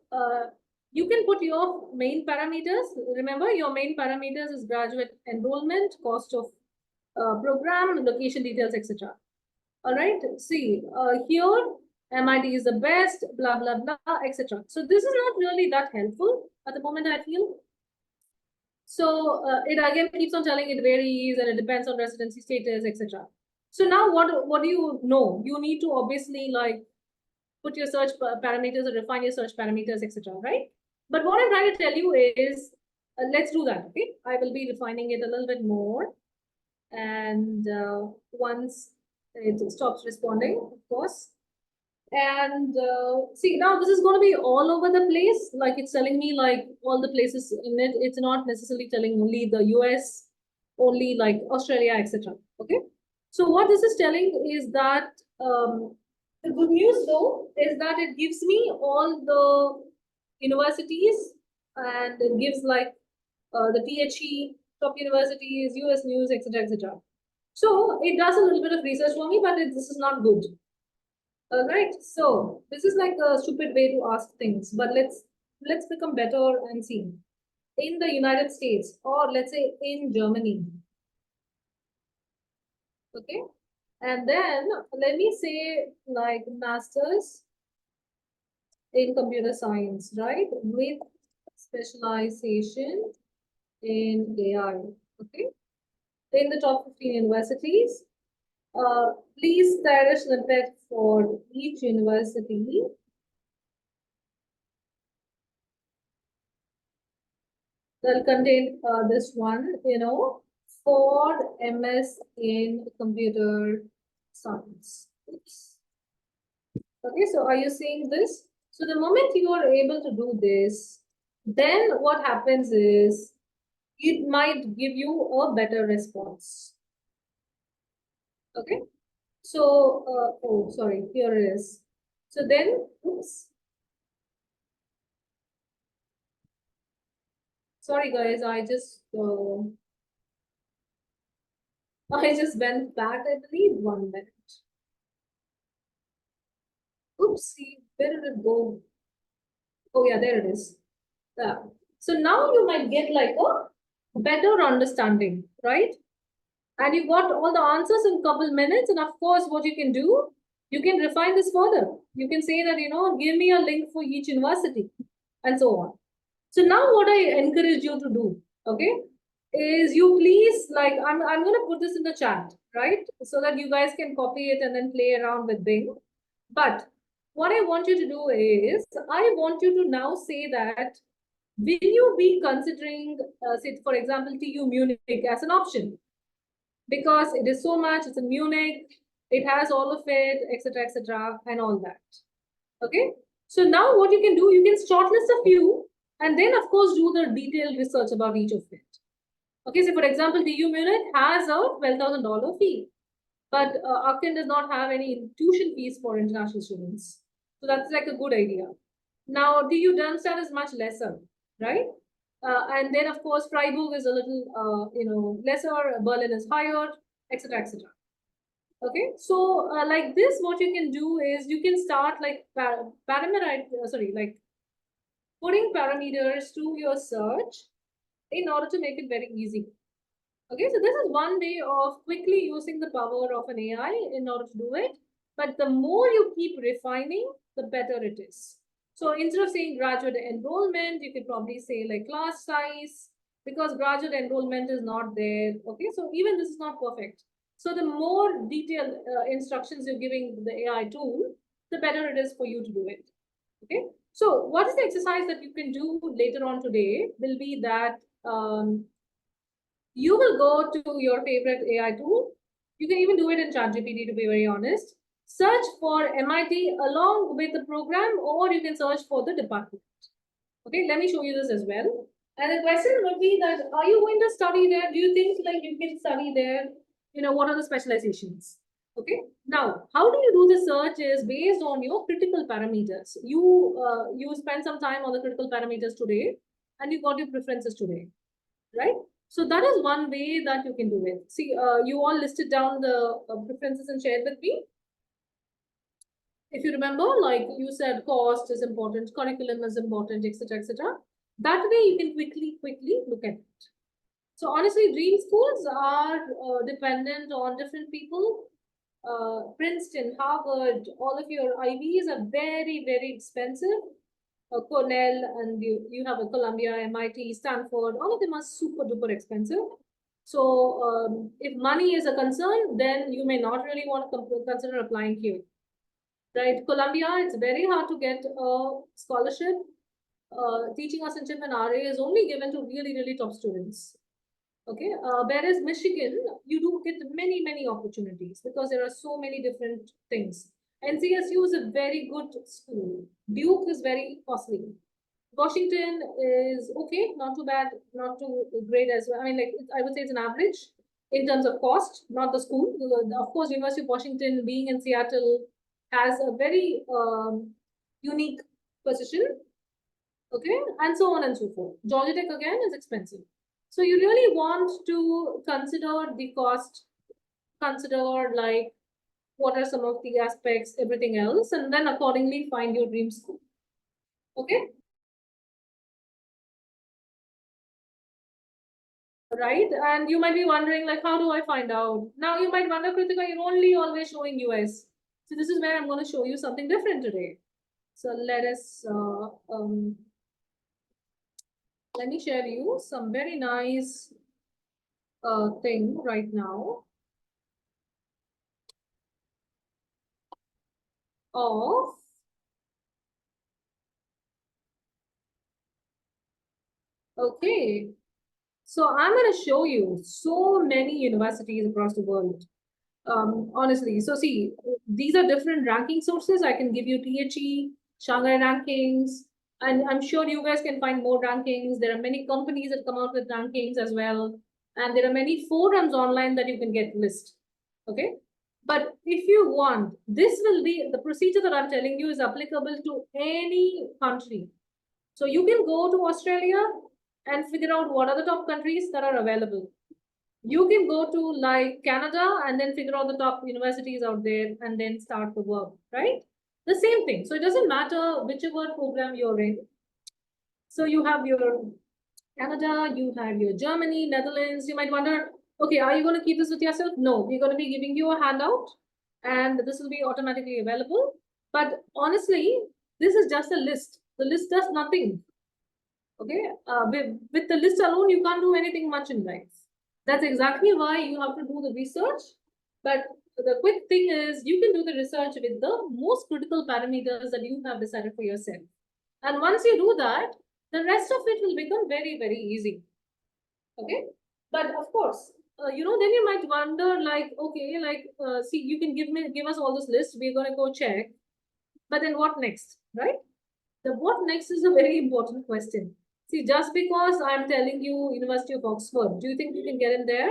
you can put your main parameters. Remember, your main parameters is graduate enrollment, cost of program, location details, etc. All right. See, here MIT is the best, blah, blah, blah, etc. So this is not really that helpful at the moment, I feel. So it again keeps on telling it varies and it depends on residency status, etc. So now what do you know? You need to obviously like put your search parameters or refine your search parameters, etc. Right? But what I'm trying to tell you is, let's do that. Okay, I will be refining it a little bit more, and once it stops responding, of course. And see, now this is going to be all over the place. Like it's telling me like all the places in it. It's not necessarily telling only the US, only like Australia, etc. Okay. So what this is telling is that the good news though is that it gives me all the universities and it gives like the THE, top universities, US News, etc., etc. So it does a little bit of research for me, but this is not good. All right, so this is like a stupid way to ask things, but let's become better and see. In the United States, or let's say in Germany, okay? And then let me say like masters in computer science, right? With specialization in AI, okay? In the top 15 universities, please start a snippet for each university. They'll contain this one, for MS in computer science. Oops. Okay, so are you seeing this? So the moment you are able to do this, then what happens is it might give you a better response. Okay, so, oh, sorry, here it is. So then, oops. Sorry guys, I just went back, I believe, 1 minute. Oopsie, where did it go? Oh yeah, there it is. Yeah. So now you might get like a better understanding, right? And you got all the answers in a couple minutes. And of course, what you can do, you can refine this further. You can say that, give me a link for each university and so on. So now what I encourage you to do, okay, is you please, like, I'm going to put this in the chat, right? So that you guys can copy it and then play around with Bing. But what I want you to do is, I want you to now say that, will you be considering, say, for example, TU Munich as an option? Because it is so much, it's in Munich, it has all of it, etc., and all that. Okay. So now what you can do, you can shortlist a few and then of course do the detailed research about each of it. Okay, so for example, TU Munich has a $12,000 fee, but Akin does not have any tuition fees for international students. So that's like a good idea. Now, TU Darmstadt is much lesser, right? And then of course, Freiburg is a little, lesser, Berlin is higher, etc., etc. Okay, so like this, what you can do is you can start like like putting parameters to your search in order to make it very easy. Okay, so this is one way of quickly using the power of an AI in order to do it. But the more you keep refining, the better it is. So instead of saying graduate enrollment, you could probably say like class size, because graduate enrollment is not there. Okay, so even this is not perfect. So the more detailed instructions you're giving the AI tool, the better it is for you to do it. Okay, so what is the exercise that you can do later on today will be that you will go to your favorite AI tool. You can even do it in ChatGPT, to be very honest. Search for MIT along with the program, or you can search for the department. Okay, let me show you this as well. And the question would be that, are you going to study there? Do you think like you can study there? You know, what are the specializations? Okay, now how do you do the search is based on your critical parameters. You spend some time on the critical parameters today, and you got your preferences today, right? So that is one way that you can do it. See, you all listed down the preferences and shared with me. If you remember, like you said, cost is important, curriculum is important, etc., etc. That way you can quickly look at it. So honestly, dream schools are dependent on different people. Princeton, Harvard, all of your IVs are very expensive. Cornell, and you have a Columbia, MIT, Stanford, all of them are super duper expensive. So if money is a concern, then you may not really want to consider applying here. Right, Columbia, it's very hard to get a scholarship. Teaching assistantship and RA is only given to really top students. Okay, whereas Michigan, you do get many opportunities because there are so many different things. NCSU is a very good school. Duke is very costly. Washington is okay, not too bad, not too great as well. I mean, like I would say it's an average in terms of cost, not the school. Of course, University of Washington, being in Seattle, has a very unique position. Okay, and so on and so forth. Georgia Tech again is expensive. So you really want to consider the cost, consider like what are some of the aspects, everything else, and then accordingly find your dream school. Okay. Right, and you might be wondering like, how do I find out? Now you might wonder, Kritika, you're only always showing US. So this is where I'm going to show you something different today. So let me share you some very nice thing right now of okay. So I'm going to show you so many universities across the world. Honestly, so see, these are different ranking sources. I can give you THE, Shanghai rankings, and I'm sure you guys can find more rankings. There are many companies that come out with rankings as well, and there are many forums online that you can get list. Okay, but if you want, this will be the procedure that I'm telling you is applicable to any country. So you can go to Australia and figure out what are the top countries that are available. You can go to like Canada and then figure out the top universities out there and then start the work, right? The same thing. So it doesn't matter whichever program you're in. So you have your Canada, you have your Germany, Netherlands. You might wonder, okay, are you going to keep this with yourself? No, we're going to be giving you a handout and this will be automatically available. But honestly, this is just a list. The list does nothing. Okay, with the list alone, you can't do anything much in life. That's exactly why you have to do the research. But the quick thing is you can do the research with the most critical parameters that you have decided for yourself. And once you do that, the rest of it will become very easy. Okay, but of course, then you might wonder like, okay, like, see, you can give us all this list. We're going to go check. But then what next, right? The what next is a very important question. See, just because I'm telling you University of Oxford, do you think you can get in there?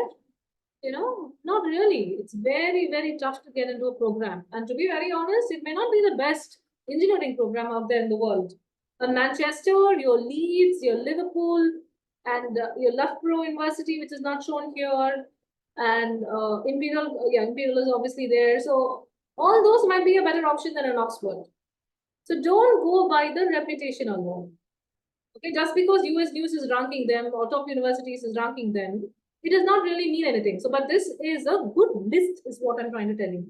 Not really. It's very tough to get into a program. And to be very honest, it may not be the best engineering program out there in the world. Manchester, your Leeds, your Liverpool, and your Loughborough University, which is not shown here, and Imperial is obviously there. So all those might be a better option than an Oxford. So don't go by the reputation alone. Okay, just because US News is ranking them or top universities is ranking them, it does not really mean anything. So, but this is a good list, is what I'm trying to tell you.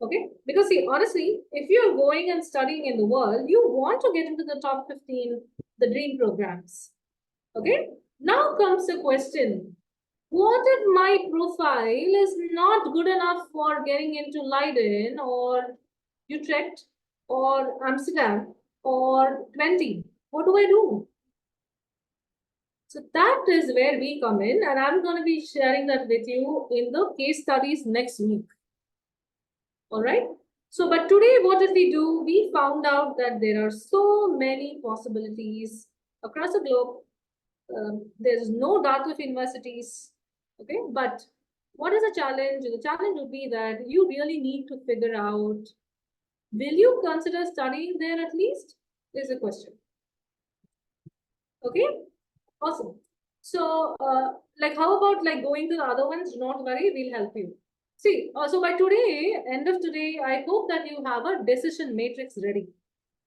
Okay, because see, honestly, if you're going and studying in the world, you want to get into the top 15, the dream programs. Okay, now comes the question: what if my profile is not good enough for getting into Leiden or Utrecht or Amsterdam or 20? What do I do? So that is where we come in, and I'm going to be sharing that with you in the case studies next week. All right. So, but today, what did we do? We found out that there are so many possibilities across the globe. There's no dearth of universities. Okay. But what is the challenge? The challenge would be that you really need to figure out, will you consider studying there at least? Is a question. Okay. Awesome. So, like, how about like going to the other ones? Do not worry, we'll help you. See, so by today, end of today, I hope that you have a decision matrix ready.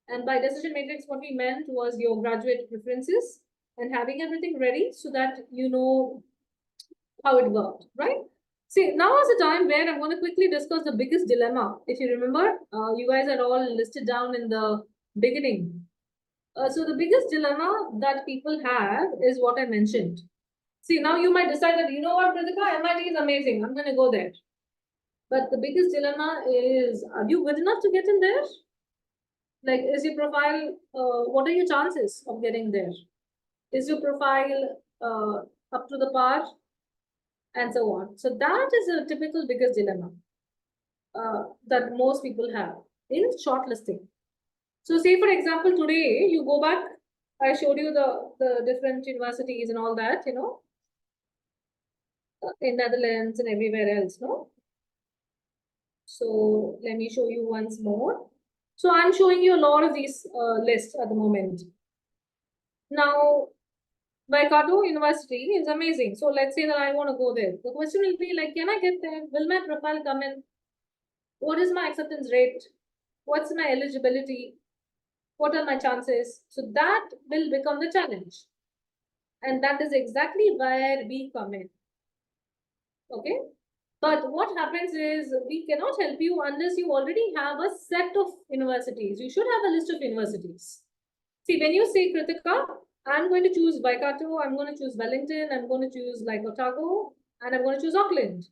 And by decision matrix, what we meant was your graduate preferences and having everything ready so that you know how it worked, right? See, now is the time where I'm going to quickly discuss the biggest dilemma. If you remember, you guys are all listed down in the beginning. So the biggest dilemma that people have is what I mentioned. See, now you might decide that, you know what, Kritika, MIT is amazing. I'm going to go there. But the biggest dilemma is, are you good enough to get in there? Like, is your profile, what are your chances of getting there? Is your profile up to the par? And so on. So that is a typical biggest dilemma that most people have in shortlisting. So say, for example, today you go back, I showed you the different universities and all that, you know, in Netherlands and everywhere else, no? So let me show you once more. So I'm showing you a lot of these lists at the moment. Now, Waikato University is amazing. So let's say that I want to go there. The question will be like, can I get there? Will my profile come in? What is my acceptance rate? What's my eligibility? What are my chances? So that will become the challenge. And that is exactly where we come in. Okay. But what happens is we cannot help you unless you already have a set of universities. You should have a list of universities. See, when you say, Kritika, I'm going to choose Waikato, I'm going to choose Wellington, I'm going to choose like Otago, and I'm going to choose Auckland.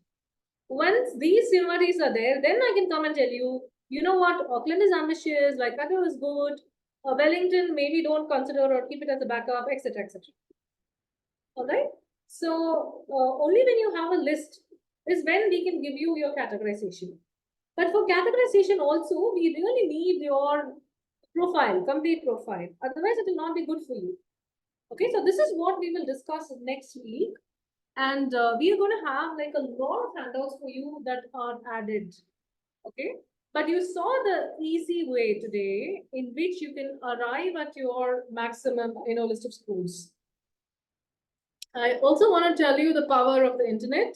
Once these universities are there, then I can come and tell you, you know what, Auckland is ambitious, Waikato is good, Wellington, maybe don't consider or keep it as a backup, etc., etc. All right. So only when you have a list is when we can give you your categorization. But for categorization also, we really need your profile, complete profile. Otherwise, it will not be good for you. Okay, so this is what we will discuss next week. And we are going to have like a lot of handouts for you that are added. Okay, but you saw the easy way today in which you can arrive at your maximum, list of schools. I also want to tell you the power of the internet.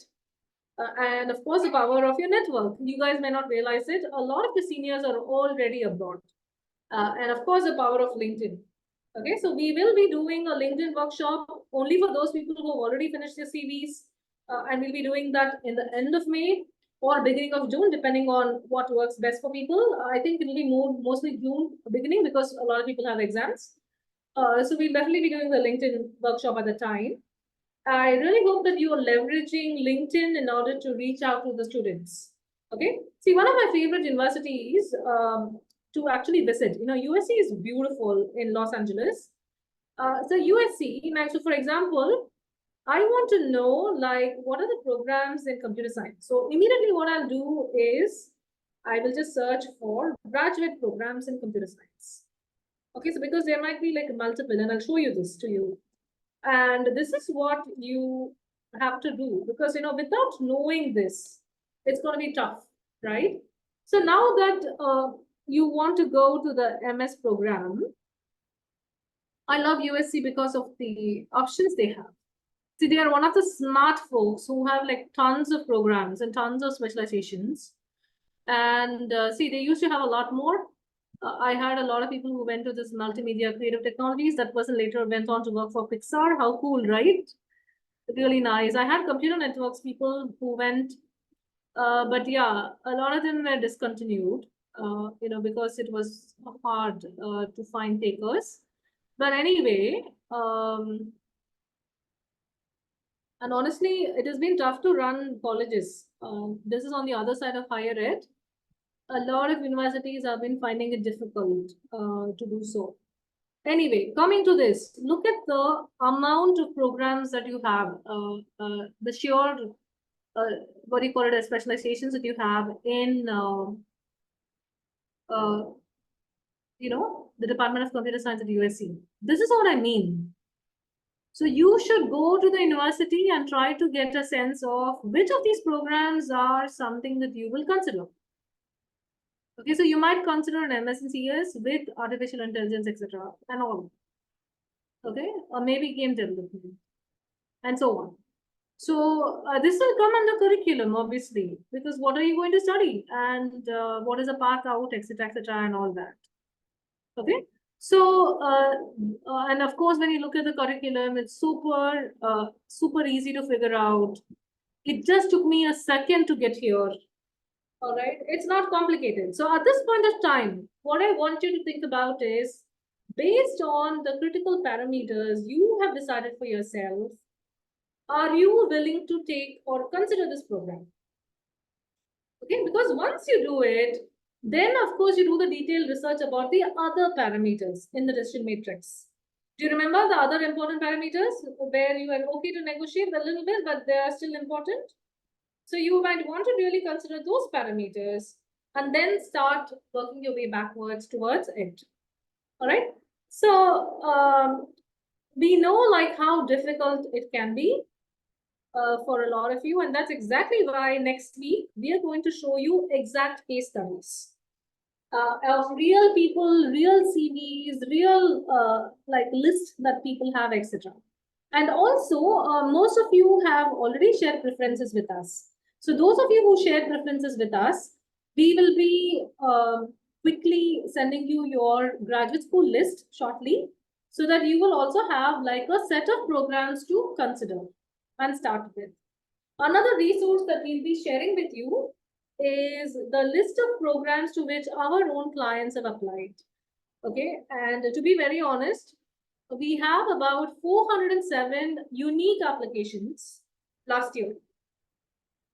And of course, the power of your network. You guys may not realize it. A lot of the seniors are already abroad. And of course, the power of LinkedIn. Okay, so we will be doing a LinkedIn workshop only for those people who have already finished their CVs. And we'll be doing that in the end of May or beginning of June, depending on what works best for people. I think it'll be mostly June beginning because a lot of people have exams. So we'll definitely be doing the LinkedIn workshop at the time. I really hope that you are leveraging LinkedIn in order to reach out to the students. Okay. See, one of my favorite universities to actually visit, USC is beautiful in Los Angeles. So USC, so for example, I want to know like what are the programs in computer science. So immediately what I'll do is I will just search for graduate programs in computer science. Okay, so because there might be like multiple, and I'll show you this to you. And this is what you have to do because, without knowing this, it's going to be tough, right? So now that you want to go to the MS program, I love USC because of the options they have. See, they are one of the smart folks who have like tons of programs and tons of specializations. And see, they used to have a lot more. I had a lot of people who went to this multimedia creative technologies. That person later went on to work for Pixar. How cool, right? Really nice. I had computer networks people who went, but yeah, a lot of them were discontinued, because it was hard to find takers. But anyway, and honestly, it has been tough to run colleges. This is on the other side of higher ed. A lot of universities have been finding it difficult to do so. Anyway, coming to this, look at the amount of programs that you have, the sheer, what do you call it, as specializations that you have in, the Department of Computer Science at USC. This is what I mean. So you should go to the university and try to get a sense of which of these programs are something that you will consider. Okay, so you might consider an MS in CS with artificial intelligence, etc. and all. Okay, or maybe game development and so on. So this will come under curriculum, obviously, because what are you going to study and what is the path out, etc., and all that. Okay. So, and of course, when you look at the curriculum, it's super easy to figure out. It just took me a second to get here. All right. It's not complicated. So at this point of time, what I want you to think about is based on the critical parameters you have decided for yourself, are you willing to take or consider this program? Okay, because once you do it, then of course you do the detailed research about the other parameters in the decision matrix. Do you remember the other important parameters where you are okay to negotiate a little bit, but they are still important? So you might want to really consider those parameters and then start working your way backwards towards it. All right. So we know like how difficult it can be for a lot of you. And that's exactly why next week we are going to show you exact case studies of real people, real CVs, real like list that people have, etc. And also, most of you have already shared preferences with us. So those of you who share preferences with us, we will be quickly sending you your graduate school list shortly so that you will also have like a set of programs to consider and start with. Another resource that we'll be sharing with you is the list of programs to which our own clients have applied. Okay, and to be very honest, we have about 407 unique applications last year.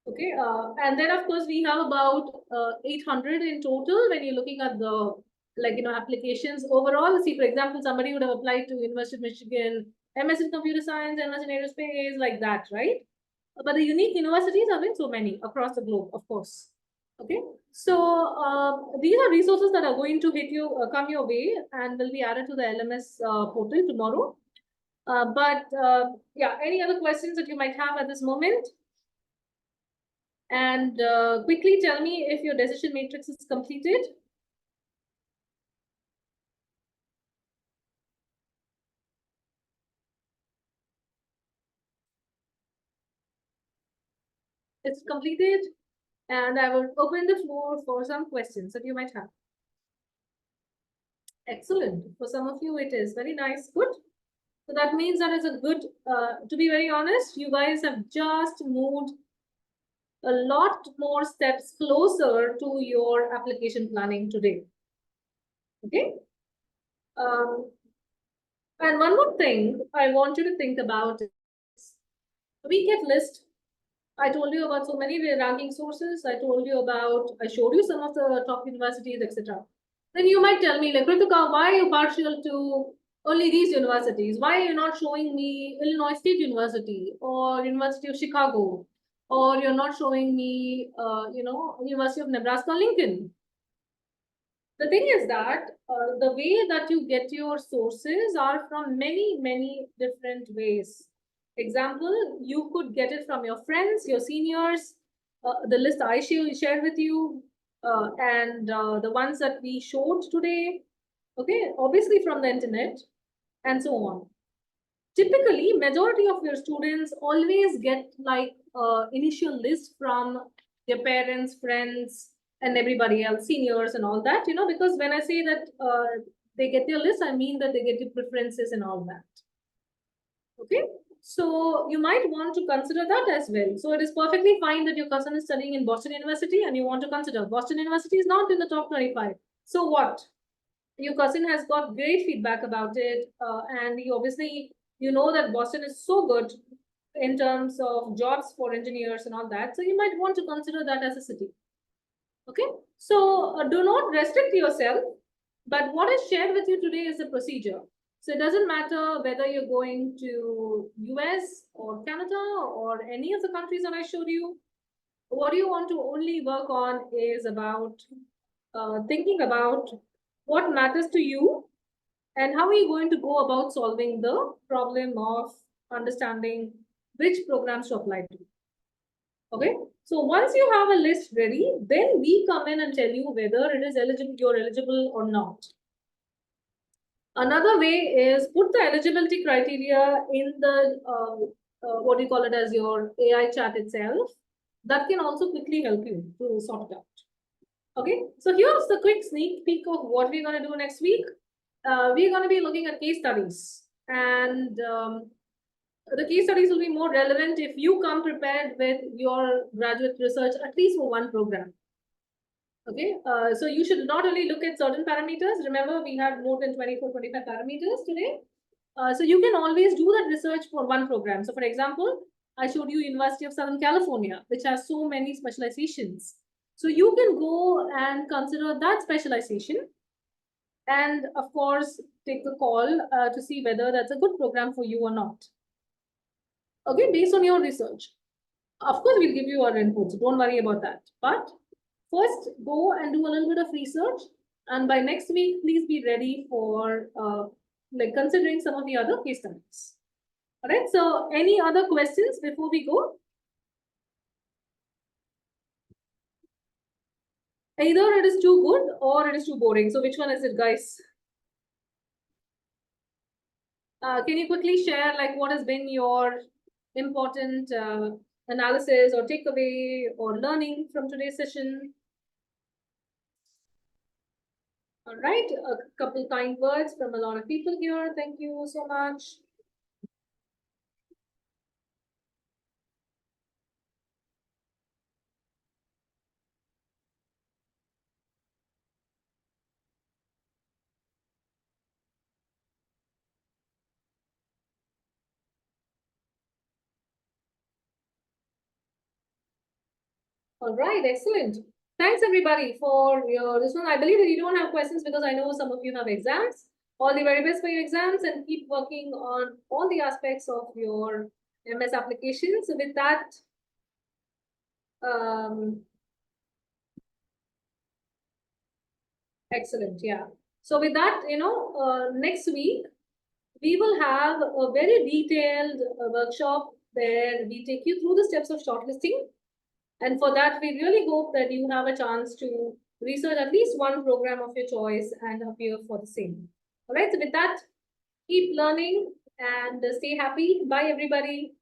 Okay, and then of course we have about 800 in total when you're looking at the applications overall. See, for example, somebody would have applied to University of Michigan, MS in Computer Science, MS in Aerospace, like that, right? But the unique universities have been so many across the globe, of course. Okay, so these are resources that are going to come your way and will be added to the LMS portal tomorrow. Yeah, any other questions that you might have at this moment? And quickly tell me if your decision matrix is completed. It's completed, and I will open the floor for some questions that you might have. Excellent. For some of you, it is very nice. Good. So that means that is a good, to be very honest, you guys have just moved a lot more steps closer to your application planning today. Okay. And one more thing I want you to think about is we get list. I told you about so many ranking sources. I showed you some of the top universities, etc. Then you might tell me, like, Ritika, why are you partial to only these universities? Why are you not showing me Illinois State University or University of Chicago? Or you're not showing me, University of Nebraska Lincoln? The thing is that the way that you get your sources are from many different ways. Example, you could get it from your friends, your seniors, the list I shared with you, and the ones that we showed today. Okay, obviously from the internet and so on. typically majority of your students always get like initial list from their parents, friends, and everybody else, seniors and all that, because when I say that they get their list, I mean that they get the preferences and all that. Okay, so you might want to consider that as well. So it is perfectly fine that your cousin is studying in Boston University and you want to consider. Boston University is not in the top 25. So what? Your cousin has got great feedback about it, and you obviously that Boston is so good in terms of jobs for engineers and all that. So you might want to consider that as a city. Okay, so do not restrict yourself. But what I shared with you today is the procedure. So it doesn't matter whether you're going to US or Canada or any of the countries that I showed you. What you want to only work on is about thinking about what matters to you and how are you going to go about solving the problem of understanding which programs to apply to. Okay, so once you have a list ready, then we come in and tell you whether it is eligible, you're eligible or not. Another way is put the eligibility criteria in the what do you call it as your AI chat itself. That can also quickly help you to sort it out. Okay, so here's the quick sneak peek of what we're going to do next week. We're going to be looking at case studies, and the case studies will be more relevant if you come prepared with your graduate research at least for one program. Okay, so you should not only look at certain parameters. Remember, we have more than 24, 25 parameters today. So you can always do that research for one program. So for example, I showed you University of Southern California, which has so many specializations. So you can go and consider that specialization and of course, take the call to see whether that's a good program for you or not. Okay, based on your research. Of course, we'll give you our input, so don't worry about that. But first, go and do a little bit of research. And by next week, please be ready for like considering some of the other case studies. All right, so any other questions before we go? Either it is too good or it is too boring. So which one is it, guys? Can you quickly share like what has been your important analysis or takeaway or learning from today's session? All right, a couple kind words from a lot of people here. Thank you so much. All right, excellent. Thanks everybody for your this one. I believe that you don't have questions because I know some of you have exams. All the very best for your exams and keep working on all the aspects of your MS application. So with that, excellent. Yeah. So with that, next week we will have a very detailed workshop where we take you through the steps of shortlisting. And for that, we really hope that you have a chance to research at least one program of your choice and appear for the same. All right, so with that, keep learning and stay happy. Bye, everybody.